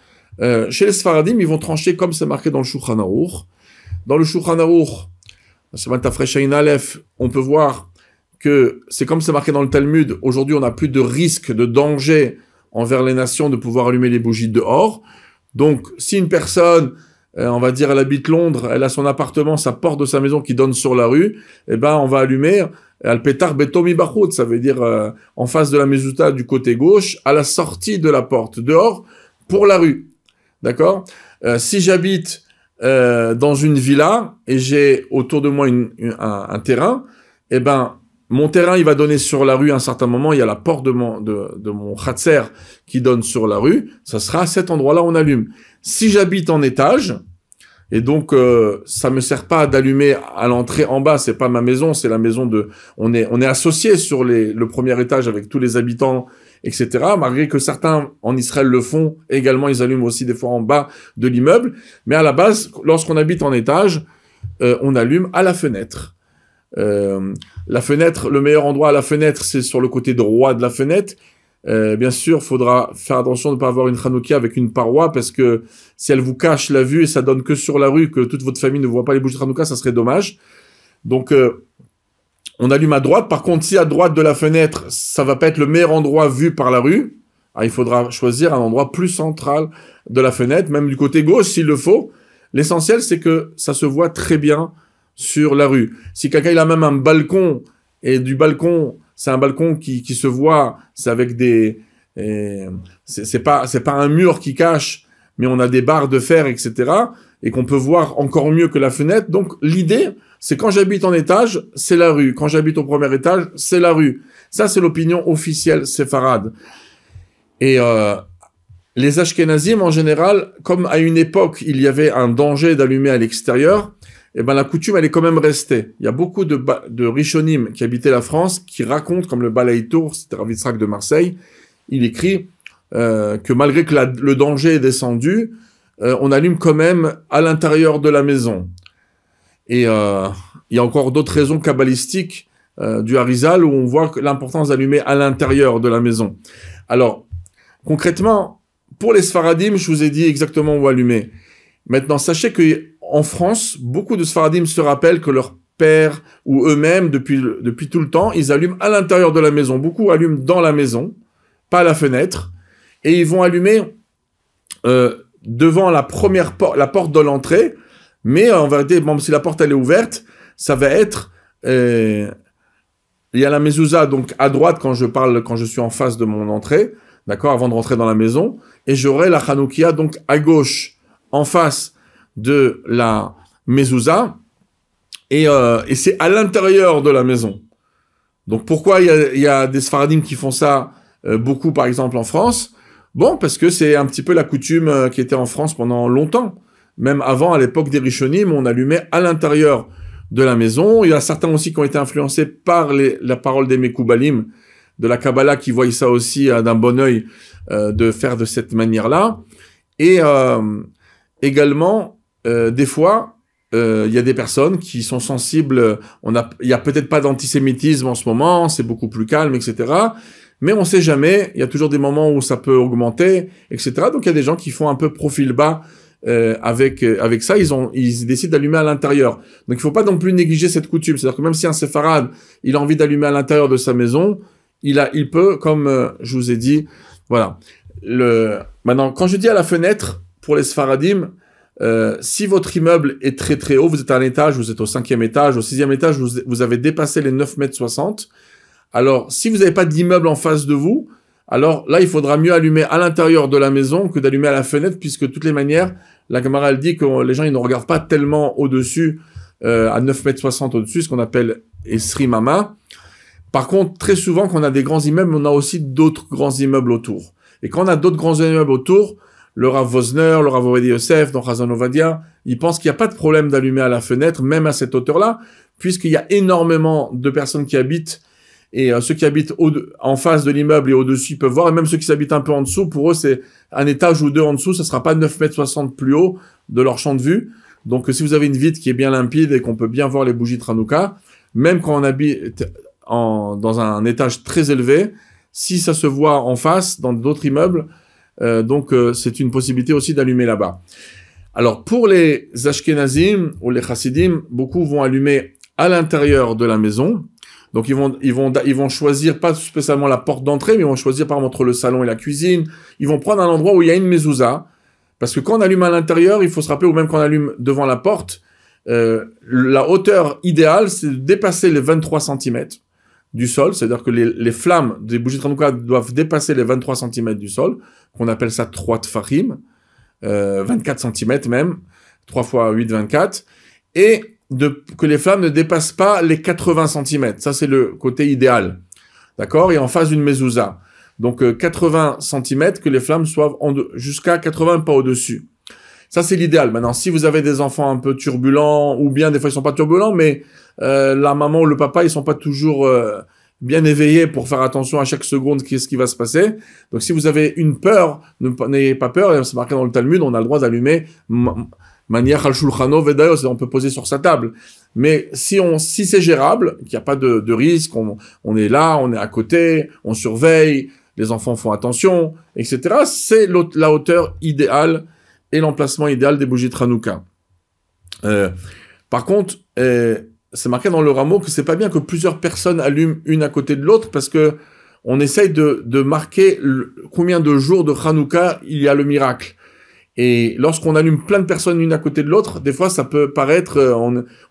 chez les Sfaradim, ils vont trancher comme c'est marqué dans le Shulchan Aruch. Dans le Shulchan Aruch, on peut voir que c'est comme c'est marqué dans le Talmud, aujourd'hui on n'a plus de risque, de danger envers les nations de pouvoir allumer les bougies dehors. Donc si une personne, on va dire elle habite Londres, elle a son appartement, sa porte de sa maison qui donne sur la rue, eh ben on va allumer al-petar betomi bachut, ça veut dire en face de la mezouta du côté gauche, à la sortie de la porte, dehors, pour la rue. D'accord? Si j'habite dans une villa et j'ai autour de moi un terrain, eh ben mon terrain il va donner sur la rue à un certain moment, il y a la porte de mon khatser qui donne sur la rue, ça sera à cet endroit-là on allume. Si j'habite en étage, et donc ça me sert pas d'allumer à l'entrée en bas, c'est pas ma maison, c'est la maison on est associé sur le premier étage avec tous les habitants, etc. Malgré que certains en Israël le font également, ils allument aussi des fois en bas de l'immeuble, mais à la base, lorsqu'on habite en étage, on allume à la fenêtre. La fenêtre, le meilleur endroit à la fenêtre, c'est sur le côté droit de la fenêtre. Bien sûr, faudra faire attention de ne pas avoir une Hanoukia avec une paroi, parce que si elle vous cache la vue et ça donne que sur la rue, que toute votre famille ne voit pas les bougies de Hanouka, ça serait dommage. Donc, on allume à droite. Par contre, si à droite de la fenêtre, ça va pas être le meilleur endroit vu par la rue, il faudra choisir un endroit plus central de la fenêtre, même du côté gauche s'il le faut. L'essentiel, c'est que ça se voit très bien sur la rue. Si quelqu'un il a même un balcon, et du balcon, c'est un balcon qui se voit, c'est avec c'est pas un mur qui cache, mais on a des barres de fer, etc., et qu'on peut voir encore mieux que la fenêtre. Donc l'idée, c'est quand j'habite en étage, c'est la rue. Quand j'habite au premier étage, c'est la rue. Ça, c'est l'opinion officielle séfarade. Et les Ashkenazim, en général, comme à une époque, il y avait un danger d'allumer à l'extérieur, eh ben la coutume, elle est quand même restée. Il y a beaucoup de Rishonim qui habitaient la France, qui racontent, comme le Balaï Tour, c'était Rav Yitzhak de Marseille, il écrit que malgré que le danger est descendu, on allume quand même à l'intérieur de la maison. Et il y a encore d'autres raisons kabbalistiques du Harizal, où on voit l'importance d'allumer à l'intérieur de la maison. Alors, concrètement, pour les Sfaradim, je vous ai dit exactement où allumer. Maintenant, sachez que en France, beaucoup de Sfaradim se rappellent que leur père ou eux-mêmes, depuis tout le temps, ils allument à l'intérieur de la maison. Beaucoup allument dans la maison, pas à la fenêtre, et ils vont allumer devant la porte de l'entrée, mais en vérité, bon, si la porte elle est ouverte, ça va être il y a la mezouza, donc à droite quand je suis en face de mon entrée, d'accord, avant de rentrer dans la maison, et j'aurai la Hanoukia donc à gauche, en face de la mezouza, et c'est à l'intérieur de la maison. Donc pourquoi il y a des Sfaradim qui font ça beaucoup, par exemple en France? Bon, parce que c'est un petit peu la coutume qui était en France pendant longtemps. Même avant, à l'époque des Rishonim, on allumait à l'intérieur de la maison. Il y a certains aussi qui ont été influencés par la parole des Mekoubalim, de la Kabbalah, qui voient ça aussi d'un bon œil de faire de cette manière-là. Et également, des fois, il y a des personnes qui sont sensibles. Il y a peut-être pas d'antisémitisme en ce moment, c'est beaucoup plus calme, etc. Mais on sait jamais. Il y a toujours des moments où ça peut augmenter, etc. Donc il y a des gens qui font un peu profil bas avec ça. Ils décident d'allumer à l'intérieur. Donc il faut pas non plus négliger cette coutume. C'est-à-dire que même si un séfarade, il a envie d'allumer à l'intérieur de sa maison, il peut, comme je vous ai dit, voilà. Maintenant, quand je dis à la fenêtre pour les séfaradim, si votre immeuble est très très haut, vous êtes à un étage, vous êtes au 5e étage, au 6e étage, vous avez dépassé les 9,60 m. Alors, si vous n'avez pas d'immeuble en face de vous, alors là, il faudra mieux allumer à l'intérieur de la maison que d'allumer à la fenêtre, puisque de toutes les manières, la Gemara elle dit que les gens ils ne regardent pas tellement au-dessus, à 9,60 m au-dessus, ce qu'on appelle Esri Mama. Par contre, très souvent, quand on a des grands immeubles, on a aussi d'autres grands immeubles autour. Et quand on a d'autres grands immeubles autour, le Rav Vosner, le Rav Ovadia Yosef, dans Chazon Ovadia, ils pensent qu'il n'y a pas de problème d'allumer à la fenêtre, même à cette hauteur-là, puisqu'il y a énormément de personnes qui habitent, et ceux qui habitent en face de l'immeuble et au-dessus peuvent voir, et même ceux qui habitent un peu en dessous, pour eux, c'est un étage ou deux en dessous, ça sera pas 9,60 m plus haut de leur champ de vue. Donc, si vous avez une vitre qui est bien limpide et qu'on peut bien voir les bougies de Hanouka, même quand on habite dans un étage très élevé, si ça se voit en face, dans d'autres immeubles, c'est une possibilité aussi d'allumer là-bas. Alors, pour les Ashkenazim ou les Chassidim, beaucoup vont allumer à l'intérieur de la maison. Donc, ils vont choisir pas spécialement la porte d'entrée, mais ils vont choisir par exemple entre le salon et la cuisine. Ils vont prendre un endroit où il y a une mezouza. Parce que quand on allume à l'intérieur, il faut se rappeler, ou même quand on allume devant la porte, la hauteur idéale, c'est de dépasser les 23 cm du sol. C'est-à-dire que les flammes des bougies de Hanouka doivent dépasser les 23 cm du sol, qu'on appelle ça 3 tfachim, 24 cm même, 3 x 8, 24. Et que les flammes ne dépassent pas les 80 cm. Ça, c'est le côté idéal. D'accord? Et en face d'une mezouza. Donc, 80 cm, que les flammes soient jusqu'à 80, pas au-dessus. Ça, c'est l'idéal. Maintenant, si vous avez des enfants un peu turbulents, ou bien des fois ils sont pas turbulents, mais la maman ou le papa, ils sont pas toujours bien éveillés pour faire attention à chaque seconde qu'est-ce qui va se passer. Donc, si vous avez une peur, n'ayez pas peur. C'est marqué dans le Talmud, on a le droit d'allumer manière al shulchano vedayos, on peut poser sur sa table. Mais si c'est gérable, qu'il n'y a pas de risque, on est là, on est à côté, on surveille, les enfants font attention, etc. C'est la hauteur idéale et l'emplacement idéal des bougies de Hanouka. Par contre, c'est marqué dans le rameau que c'est pas bien que plusieurs personnes allument une à côté de l'autre parce que on essaye de marquer combien de jours de Hanouka il y a le miracle. Et lorsqu'on allume plein de personnes l'une à côté de l'autre, des fois ça peut paraître,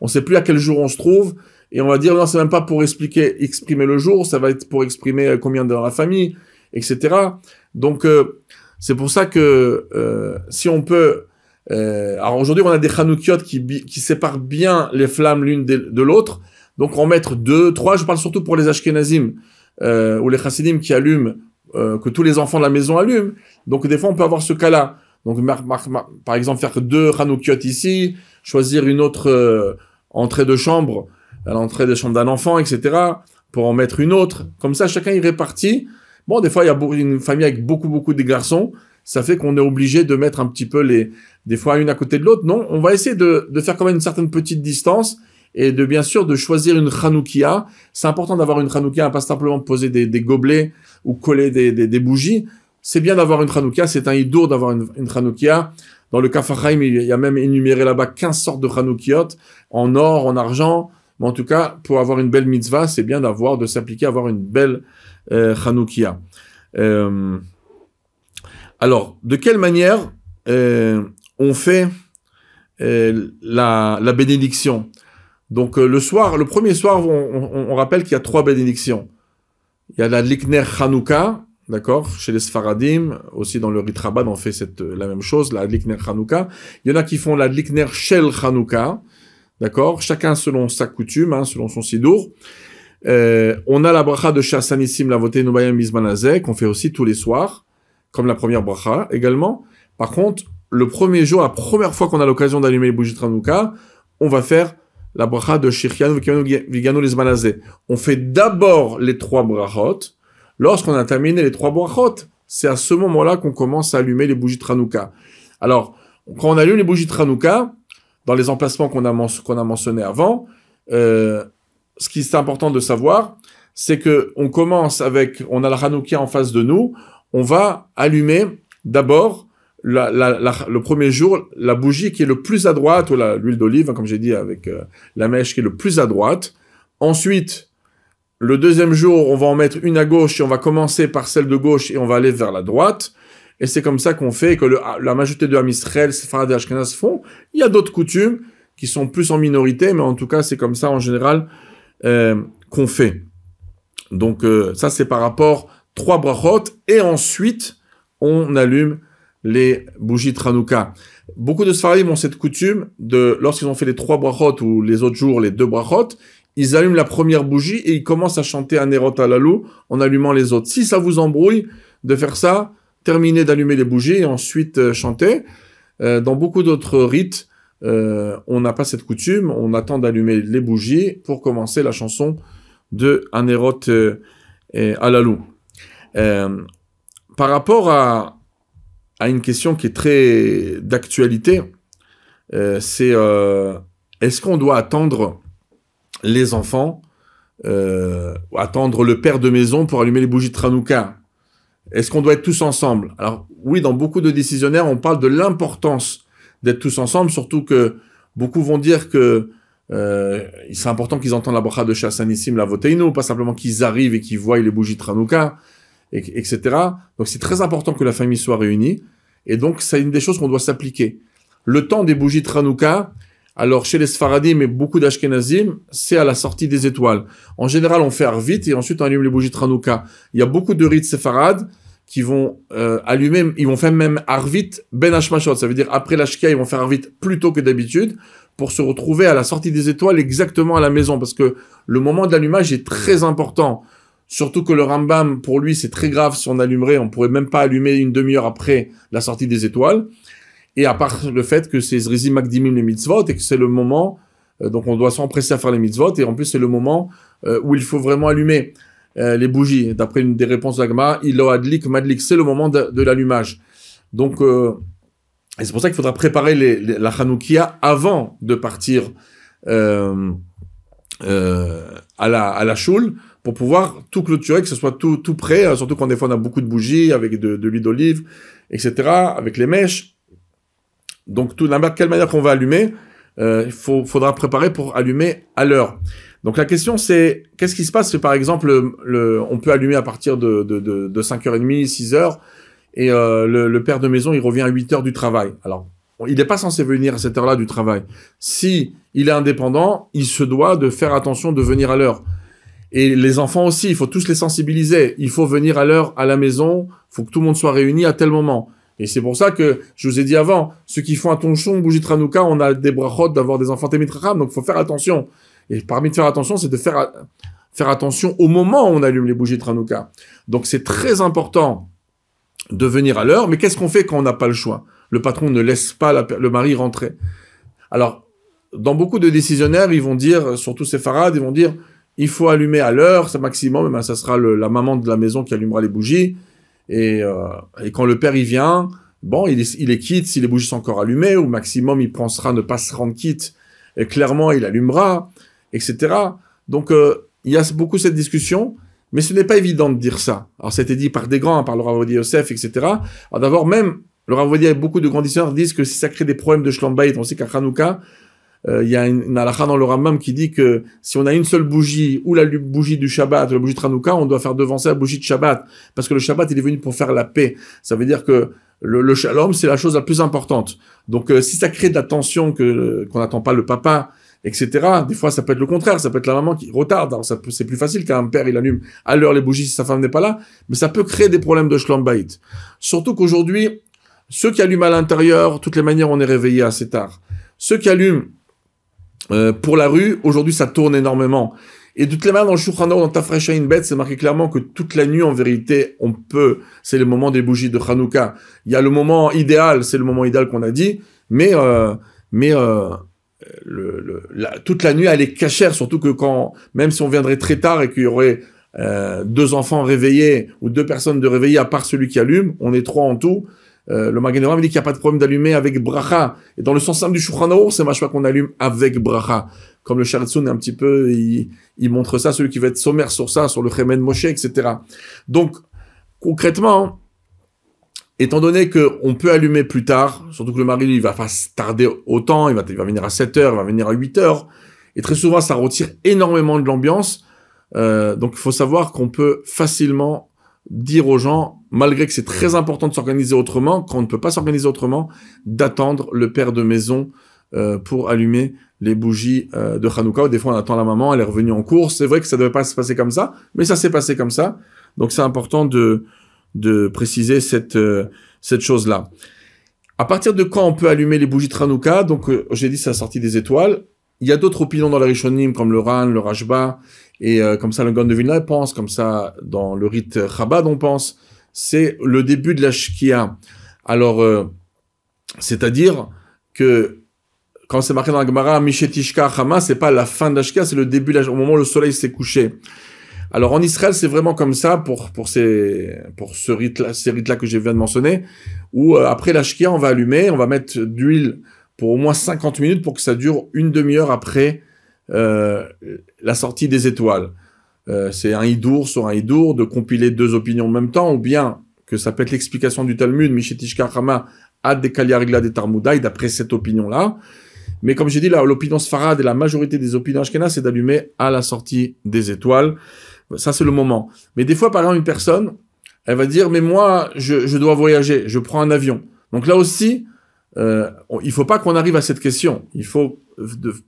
on sait plus à quel jour on se trouve, et on va dire non, c'est même pas pour exprimer le jour, ça va être pour exprimer combien dans la famille, etc. Donc c'est pour ça que si on peut, alors aujourd'hui on a des Hanoukiot qui séparent bien les flammes l'une de l'autre, donc en mettre 2, 3, je parle surtout pour les Ashkenazim ou les Chassidim qui allument, que tous les enfants de la maison allument. Donc des fois on peut avoir ce cas-là. Donc, par exemple, faire 2 Hanoukiot ici, choisir une autre entrée de chambre, à l'entrée des chambres d'un enfant, etc., pour en mettre une autre. Comme ça, chacun y répartit. Bon, des fois, il y a une famille avec beaucoup de garçons. Ça fait qu'on est obligé de mettre un petit peu des fois une à côté de l'autre. Non, on va essayer de faire quand même une certaine petite distance et bien sûr, de choisir une Hanoukia. C'est important d'avoir une Hanoukia, pas simplement poser des gobelets ou coller des bougies. C'est bien d'avoir une Hanoukia, c'est un hidour d'avoir une Hanoukia. Dans le Kaf HaChaim, il y a même énuméré là-bas 15 sortes de Hanoukiot, en or, en argent. Mais en tout cas, pour avoir une belle mitzvah, c'est bien de s'appliquer à avoir une belle Hanoukia. Alors, de quelle manière on fait la bénédiction? Donc, le premier soir, on rappelle qu'il y a 3 bénédictions. Il y a la Likner Hanouka, d'accord, chez les Sfaradim, aussi dans le Rit Chabad, on fait la même chose, la Likner Hanouka. Il y en a qui font la Likner Shel Hanouka, d'accord, chacun selon sa coutume, selon son sidour. On a la bracha de Shassanissim, la votée Noubayam Mizmanazeh, qu'on fait aussi tous les soirs, comme la première bracha également. Par contre, le premier jour, la première fois qu'on a l'occasion d'allumer les bougies de Hanouka, on va faire la bracha de Shirchianu Viganu Lizmanazeh. On fait d'abord les 3 brachot. Lorsqu'on a terminé les 3 brachot, c'est à ce moment-là qu'on commence à allumer les bougies de Hanouka. Alors, quand on allume les bougies de Hanouka, dans les emplacements qu'on a mentionnés avant, ce qui est important de savoir, c'est que on commence on a la Hanouka en face de nous, on va allumer d'abord le premier jour la bougie qui est le plus à droite, ou l'huile d'olive, comme j'ai dit, avec la mèche qui est le plus à droite. Ensuite, le deuxième jour, on va en mettre une à gauche et on va commencer par celle de gauche et on va aller vers la droite. Et c'est comme ça qu'on fait, que la majorité de Ham Israël, Sepharad et Ashkenaz font. Il y a d'autres coutumes qui sont plus en minorité, mais en tout cas, c'est comme ça en général qu'on fait. Donc ça, c'est par rapport 3 brachot. Et ensuite, on allume les bougies de Hanouka. Beaucoup de Sfaradim ont cette coutume lorsqu'ils ont fait les 3 brachot ou les autres jours, les 2 brachot, ils allument la première bougie et ils commencent à chanter un Nerot Halalou en allumant les autres. Si ça vous embrouille de faire ça, terminer d'allumer les bougies et ensuite chanter. Dans beaucoup d'autres rites, on n'a pas cette coutume, on attend d'allumer les bougies pour commencer la chanson de Anerot Alalou. Par rapport à une question qui est très d'actualité, c'est est-ce qu'on doit attendre les enfants, attendre le père de maison pour allumer les bougies de Hanouka? Est-ce qu'on doit être tous ensemble? Alors oui, dans beaucoup de décisionnaires, on parle de l'importance d'être tous ensemble, surtout que beaucoup vont dire que c'est important qu'ils entendent la bracha de Shassanissim, la Voteinu, pas simplement qu'ils arrivent et qu'ils voient les bougies de Hanouka, etc. Donc c'est très important que la famille soit réunie, et donc c'est une des choses qu'on doit s'appliquer. Le temps des bougies de Hanouka, alors chez les Sfaradim et beaucoup d'Ashkenazim, c'est à la sortie des étoiles. En général, on fait Arvit et ensuite on allume les bougies de Hanouka. Il y a beaucoup de rites séfarades qui vont allumer, ils vont faire même Arvit ben Hashmashot, ça veut dire après l'Ashkia, ils vont faire Arvit plus tôt que d'habitude pour se retrouver à la sortie des étoiles exactement à la maison, parce que le moment de l'allumage est très important. Surtout que le Rambam, pour lui, c'est très grave si on allumerait, on pourrait même pas allumer une demi-heure après la sortie des étoiles. Et à part le fait que c'est Zrizi Makdimim les mitzvot, et que c'est le moment, donc on doit s'empresser à faire les mitzvot, et en plus c'est le moment où il faut vraiment allumer les bougies. D'après une des réponses de la Gemara, Ilo Adlik Madlik, c'est le moment de l'allumage. Donc, et c'est pour ça qu'il faudra préparer la Hanoukia avant de partir à la choule, pour pouvoir tout clôturer, que ce soit tout prêt, surtout quand des fois on a beaucoup de bougies, avec de l'huile d'olive, etc., avec les mèches. Donc, tout n'importe quelle manière qu'on va allumer, faudra préparer pour allumer à l'heure. Donc, la question, c'est, qu'est-ce qui se passe si, par exemple, on peut allumer à partir de 5h30, 6h, et le père de maison, il revient à 8h du travail. Alors, il n'est pas censé venir à cette heure-là du travail. Si il est indépendant, il se doit de faire attention de venir à l'heure. Et les enfants aussi, il faut tous les sensibiliser. Il faut venir à l'heure à la maison, il faut que tout le monde soit réuni à tel moment. Et c'est pour ça que, je vous ai dit avant, ceux qui font un tonchon, bougie de Hanouka, on a des brachot d'avoir des enfants Temit Chacham, donc il faut faire attention. Et parmi de faire attention, c'est de faire attention au moment où on allume les bougies de Hanouka. Donc c'est très important de venir à l'heure, mais qu'est-ce qu'on fait quand on n'a pas le choix? Le patron ne laisse pas le mari rentrer. Alors, dans beaucoup de décisionnaires, ils vont dire, surtout séfarades, ils vont dire, il faut allumer à l'heure, c'est maximum, ça sera la maman de la maison qui allumera les bougies. Et quand le père y vient, bon, il les quitte si les bougies sont encore allumées, ou maximum il pensera ne pas se rendre quitte, et clairement il allumera, etc. Donc il y a beaucoup cette discussion, mais ce n'est pas évident de dire ça. Alors ça a été dit par des grands, par le Rav Ovadia Yosef, etc. Alors d'abord même, le Rav Ovadia et beaucoup de grands dictionnaires disent que si ça crée des problèmes de Shlom Bayit, on sait qu'à Hanouka, il y a une halakha dans le Rambam qui dit que si on a une seule bougie, ou la bougie du Shabbat, ou la bougie de Hanouka, on doit faire devancer la bougie de Shabbat. Parce que le Shabbat, il est venu pour faire la paix. Ça veut dire que le Shalom, c'est la chose la plus importante. Donc, si ça crée de la tension, qu'on n'attend pas le papa, etc., des fois, ça peut être le contraire. Ça peut être la maman qui retarde. Alors, c'est plus facile qu'un père, il allume à l'heure les bougies si sa femme n'est pas là. Mais ça peut créer des problèmes de Shlom Bayit. Surtout qu'aujourd'hui, ceux qui allument à l'intérieur, de toutes les manières, on est réveillé assez tard. Ceux qui allument pour la rue, aujourd'hui, ça tourne énormément. Et de toutes les manières, dans le Shulchan Aruch, dans Tafresh Ayin Bet, c'est marqué clairement que toute la nuit, en vérité, c'est le moment des bougies de Hanouka. Il y a le moment idéal, c'est le moment idéal qu'on a dit, mais toute la nuit, elle est cachère, surtout que même si on viendrait très tard et qu'il y aurait 2 enfants réveillés, ou 2 personnes de réveillées, à part celui qui allume, on est 3 en tout, le Magen Avraham dit qu'il n'y a pas de problème d'allumer avec bracha. Et dans le sens simple du Shulchan Aruch, c'est machma qu'on allume avec bracha. Comme le Sharitzun est un petit peu, il montre ça, celui qui va être sommaire sur ça, sur le Chemed Moshe, etc. Donc, concrètement, étant donné qu'on peut allumer plus tard, surtout que le mari, il va pas tarder autant, il va venir à 7h, il va venir à 8h, et très souvent, ça retire énormément de l'ambiance. Donc, il faut savoir qu'on peut facilement dire aux gens, malgré que c'est très important de s'organiser autrement, quand on ne peut pas s'organiser autrement, d'attendre le père de maison pour allumer les bougies de Hanouka. Des fois, on attend la maman, elle est revenue en cours. C'est vrai que ça ne devait pas se passer comme ça, mais ça s'est passé comme ça. Donc, c'est important de préciser cette chose-là. À partir de quand on peut allumer les bougies de Hanouka? Donc, j'ai dit, c'est la sortie des étoiles. Il y a d'autres opinions dans la Rishonim, comme le Ran, le Rashba, et comme ça, le Gaon de Vilna pense, comme ça, dans le rite Chabad, on pense. c'est le début de la Shkia. Alors, c'est-à-dire que quand c'est marqué dans la Gemara, Mishetishka Chama, c'est pas la fin de la Shkia, c'est le début, au moment où le soleil s'est couché. Alors en Israël, c'est vraiment comme ça pour ce rite-là, ces rites-là que je viens de mentionner, où après la Shkia, on va allumer, on va mettre d'huile pour au moins 50 minutes pour que ça dure une demi-heure après la sortie des étoiles. C'est un hidour sur un hidour, de compiler deux opinions en même temps, ou bien que ça peut être l'explication du Talmud, Mishetishka Chama ad dekalia regla de Tarmudaï, d'après cette opinion-là. Mais comme j'ai dit, là, l'opinion Sfarad et la majorité des opinions Ashkenaz, c'est d'allumer à la sortie des étoiles. Ça, c'est le moment. Mais des fois, par exemple, une personne, elle va dire, mais moi, je dois voyager, je prends un avion. Donc là aussi, il faut pas qu'on arrive à cette question. Il faut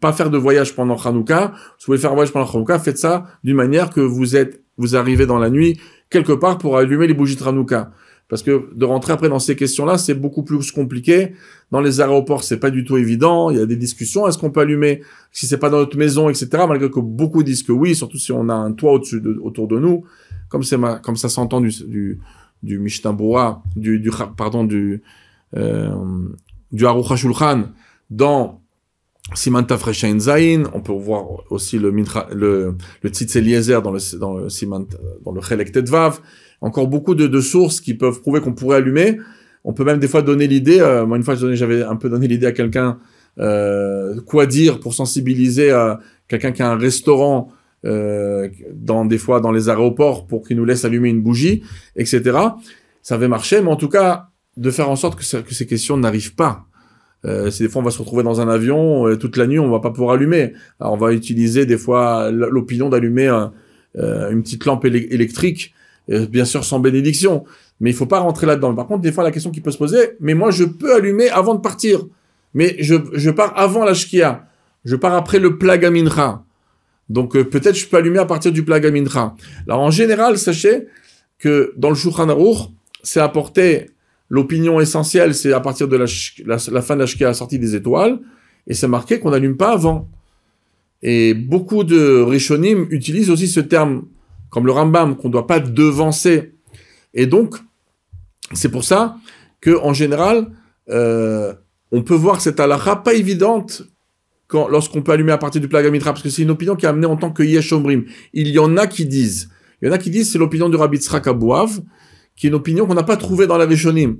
pas faire de voyage pendant Hanouka. Si vous voulez faire un voyage pendant Hanouka, faites ça d'une manière que vous arrivez dans la nuit quelque part pour allumer les bougies de Hanouka. Parce que de rentrer après dans ces questions-là, c'est beaucoup plus compliqué. Dans les aéroports, c'est pas du tout évident. Il y a des discussions. Est-ce qu'on peut allumer si c'est pas dans notre maison, etc. Malgré que beaucoup disent que oui, surtout si on a un toit autour de nous, comme ça s'entend du Mishnah Berurah, du Aruch HaShulchan dans Siman Tafresh Ayin Zayin. On peut voir aussi le Tzitz Eliezer dans le Chelek Tetvav. Encore beaucoup de sources qui peuvent prouver qu'on pourrait allumer. On peut même des fois donner l'idée. Moi, une fois, j'avais un peu donné l'idée à quelqu'un quoi dire pour sensibiliser quelqu'un qui a un restaurant des fois dans les aéroports pour qu'il nous laisse allumer une bougie, etc. Ça avait marché, mais en tout cas, de faire en sorte que ces questions n'arrivent pas. Des fois, on va se retrouver dans un avion toute la nuit, on va pas pouvoir allumer. Alors, on va utiliser des fois l'opinion d'allumer une petite lampe électrique, bien sûr sans bénédiction, mais il faut pas rentrer là-dedans. Par contre, des fois, la question qui peut se poser, mais moi, je peux allumer avant de partir, mais je pars avant la Shkia, je pars après le Plag HaMincha. Donc, peut-être je peux allumer à partir du Plag HaMincha. Alors, en général, sachez que dans le Shulchan Aruch, c'est apporté l'opinion essentielle, c'est à partir de la fin de la Shkia, la sortie des étoiles, et c'est marqué qu'on n'allume pas avant. Et beaucoup de Rishonim utilisent aussi ce terme, comme le Rambam, qu'on ne doit pas devancer. Et donc, c'est pour ça qu'en général, on peut voir cette halakha pas évidente lorsqu'on peut allumer à partir du Plag HaMincha, parce que c'est une opinion qui est amenée en tant que Yesh Omrim. Il y en a qui disent, c'est l'opinion de Rabbi Tzrak Abouav, qui est une opinion qu'on n'a pas trouvée dans la Rishonim.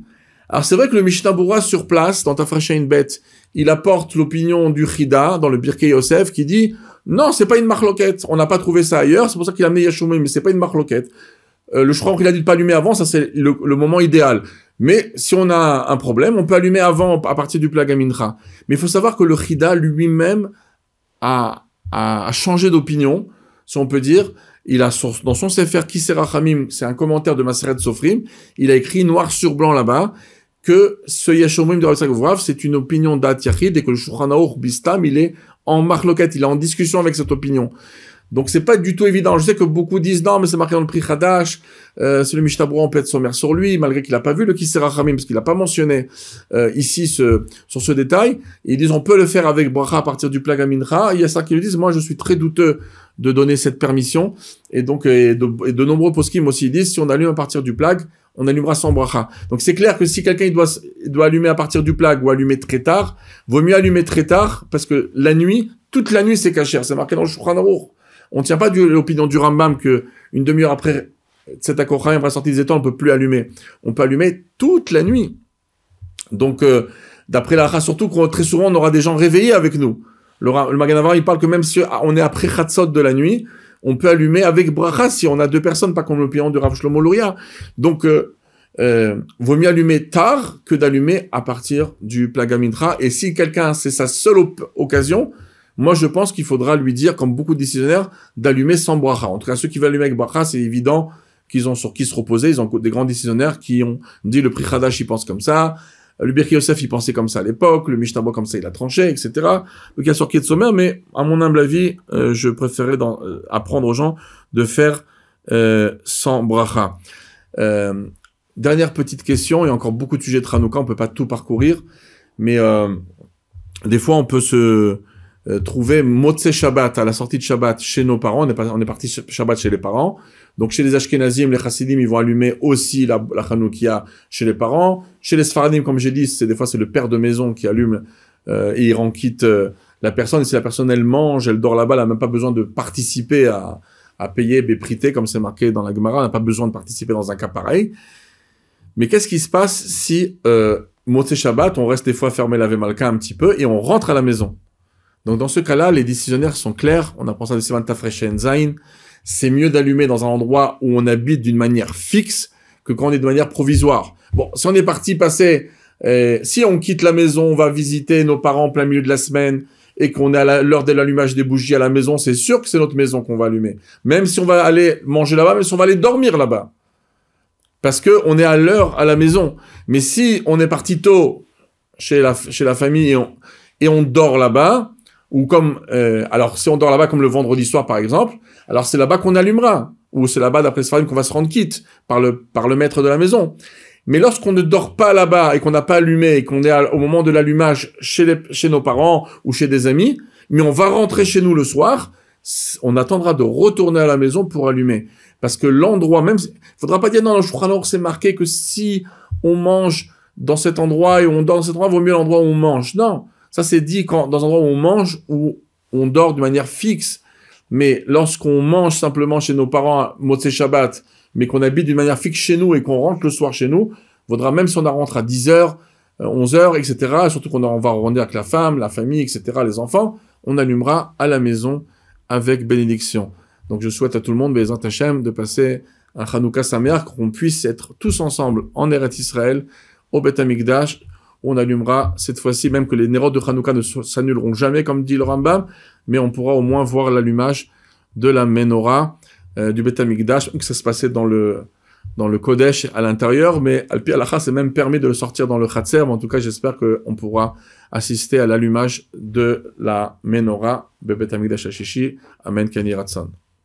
Alors c'est vrai que le Mishnah Berurah sur place, dans Tafresh Ayin Bet, il apporte l'opinion du Chida, dans le Birkei Yosef, qui dit non, c'est pas une marloquette, on n'a pas trouvé ça ailleurs, c'est pour ça qu'il a amené Yeshomim, mais c'est pas une marloquette. Le Shouchan qu'il a dit de pas allumer avant, ça c'est le moment idéal. Mais si on a un problème, on peut allumer avant, à partir du Plag HaMincha. Mais il faut savoir que le Chida lui-même a changé d'opinion, si on peut dire. Il a dans son Sefer Kisei Rachamim, c'est un commentaire de Maseret Sofrim, il a écrit noir sur blanc là-bas que ce Yesh Omrim de Rabbi Tzrak Abouav, c'est une opinion d'At Yachid et que le Shulchan Aruch Bistam, il est en marloquette, il est en discussion avec cette opinion. Donc c'est pas du tout évident. Je sais que beaucoup disent non, mais c'est marqué dans le Pri Hadash, c'est le Mishnah Berurah, on peut être sommaire sur lui, malgré qu'il a pas vu le Kisei Rachamim, parce qu'il a pas mentionné ici sur ce détail. Et ils disent on peut le faire avec bracha à partir du Plag HaMincha. Il y a ça qui lui disent, moi je suis très douteux de donner cette permission. Et donc de nombreux poskim aussi disent si on allume à partir du Plag, on allumera sans bracha. Donc c'est clair que si quelqu'un il doit allumer à partir du Plag ou allumer très tard, vaut mieux allumer très tard, parce que la nuit, toute la nuit c'est kasher, c'est marqué dans le Shulchan Aruch. On ne tient pas de l'opinion du Rambam que une demi-heure après cet accord après la sortie des étoiles, on ne peut plus allumer. On peut allumer toute la nuit. Donc, d'après la race, surtout qu'on très souvent on aura des gens réveillés avec nous. Le Magen Avraham, il parle que même si on est après Chatzot de la nuit, on peut allumer avec bracha si on a deux personnes, pas comme l'opinion de Rav Shlomo Luria. Donc, vaut mieux allumer tard que d'allumer à partir du Plag HaMincha. Et si quelqu'un, c'est sa seule occasion, moi, je pense qu'il faudra lui dire, comme beaucoup de décisionnaires, d'allumer sans bracha. En tout cas, ceux qui veulent allumer avec bracha, c'est évident qu'ils ont sur qui se reposer. Ils ont des grands décisionnaires qui ont dit le Pri Hadash, il pense comme ça. Le Birkei Yosef, il pensait comme ça à l'époque. Le Mishnah Berurah, comme ça, il a tranché, etc. Donc, il y a sur qui est de sommaire, mais à mon humble avis, je préférais apprendre aux gens de faire sans bracha. Dernière petite question. Il y a encore beaucoup de sujets de Hanouka. On peut pas tout parcourir, mais des fois, on peut trouver Motzei Shabbat à la sortie de Shabbat chez nos parents. On est parti Shabbat chez les parents. Donc chez les Ashkenazim, les Chassidim, ils vont allumer aussi la Hanoukia chez les parents. Chez les Sfaradim, comme j'ai dit, des fois c'est le père de maison qui allume et il rend quitte la personne. Et si la personne elle mange, elle dort là-bas, elle n'a même pas besoin de participer à payer béprité, comme c'est marqué dans la Gemara. Elle n'a pas besoin de participer dans un cas pareil. Mais qu'est-ce qui se passe si Motzei Shabbat, on reste des fois fermé la Vemalka un petit peu et on rentre à la maison? Donc dans ce cas-là, les décisionnaires sont clairs. On apprend ça de Sivan Tafresh Zain. C'est mieux d'allumer dans un endroit où on habite d'une manière fixe que quand on est de manière provisoire. Bon, si on est parti passer, si on quitte la maison, on va visiter nos parents en plein milieu de la semaine et qu'on est à l'heure de l'allumage des bougies à la maison, c'est sûr que c'est notre maison qu'on va allumer. Même si on va aller manger là-bas, même si on va aller dormir là-bas. Parce que on est à l'heure à la maison. Mais si on est parti tôt chez la famille et on dort là-bas, ou comme, alors si on dort là-bas comme le vendredi soir par exemple, alors c'est là-bas qu'on allumera, ou c'est là-bas d'après Sfarim qu'on va se rendre quitte par le maître de la maison. Mais lorsqu'on ne dort pas là-bas et qu'on n'a pas allumé et qu'on est au moment de l'allumage chez nos parents ou chez des amis, mais on va rentrer chez nous le soir, on attendra de retourner à la maison pour allumer. Parce que l'endroit même, faudra pas dire non, le Shulchan Aruch c'est marqué que si on mange dans cet endroit et on dort dans cet endroit, vaut mieux l'endroit où on mange. Non. Ça, c'est dit dans un endroit où on mange, où on dort de manière fixe. Mais lorsqu'on mange simplement chez nos parents, Motzei Shabbat, mais qu'on habite d'une manière fixe chez nous et qu'on rentre le soir chez nous, vaudra même si on rentre à 10h, 11h, etc., surtout qu'on va rondir avec la femme, la famille, etc., les enfants, on allumera à la maison avec bénédiction. Donc je souhaite à tout le monde, Be'ezrat Hashem, de passer un Hanouka Sameach, qu'on puisse être tous ensemble en Eretz Israël, au Beth Amikdash, on allumera cette fois-ci, même que les nérods de Hanouka ne s'annuleront jamais, comme dit le Rambam, mais on pourra au moins voir l'allumage de la menorah du Beth Amikdash, que ça se passait dans le Kodesh à l'intérieur, mais Al-Pi Halacha, c'est même permis de le sortir dans le Chatzer, mais en tout cas, j'espère qu'on pourra assister à l'allumage de la menorah de Beth Amikdash Hashishi. Amen, Kani Ratson.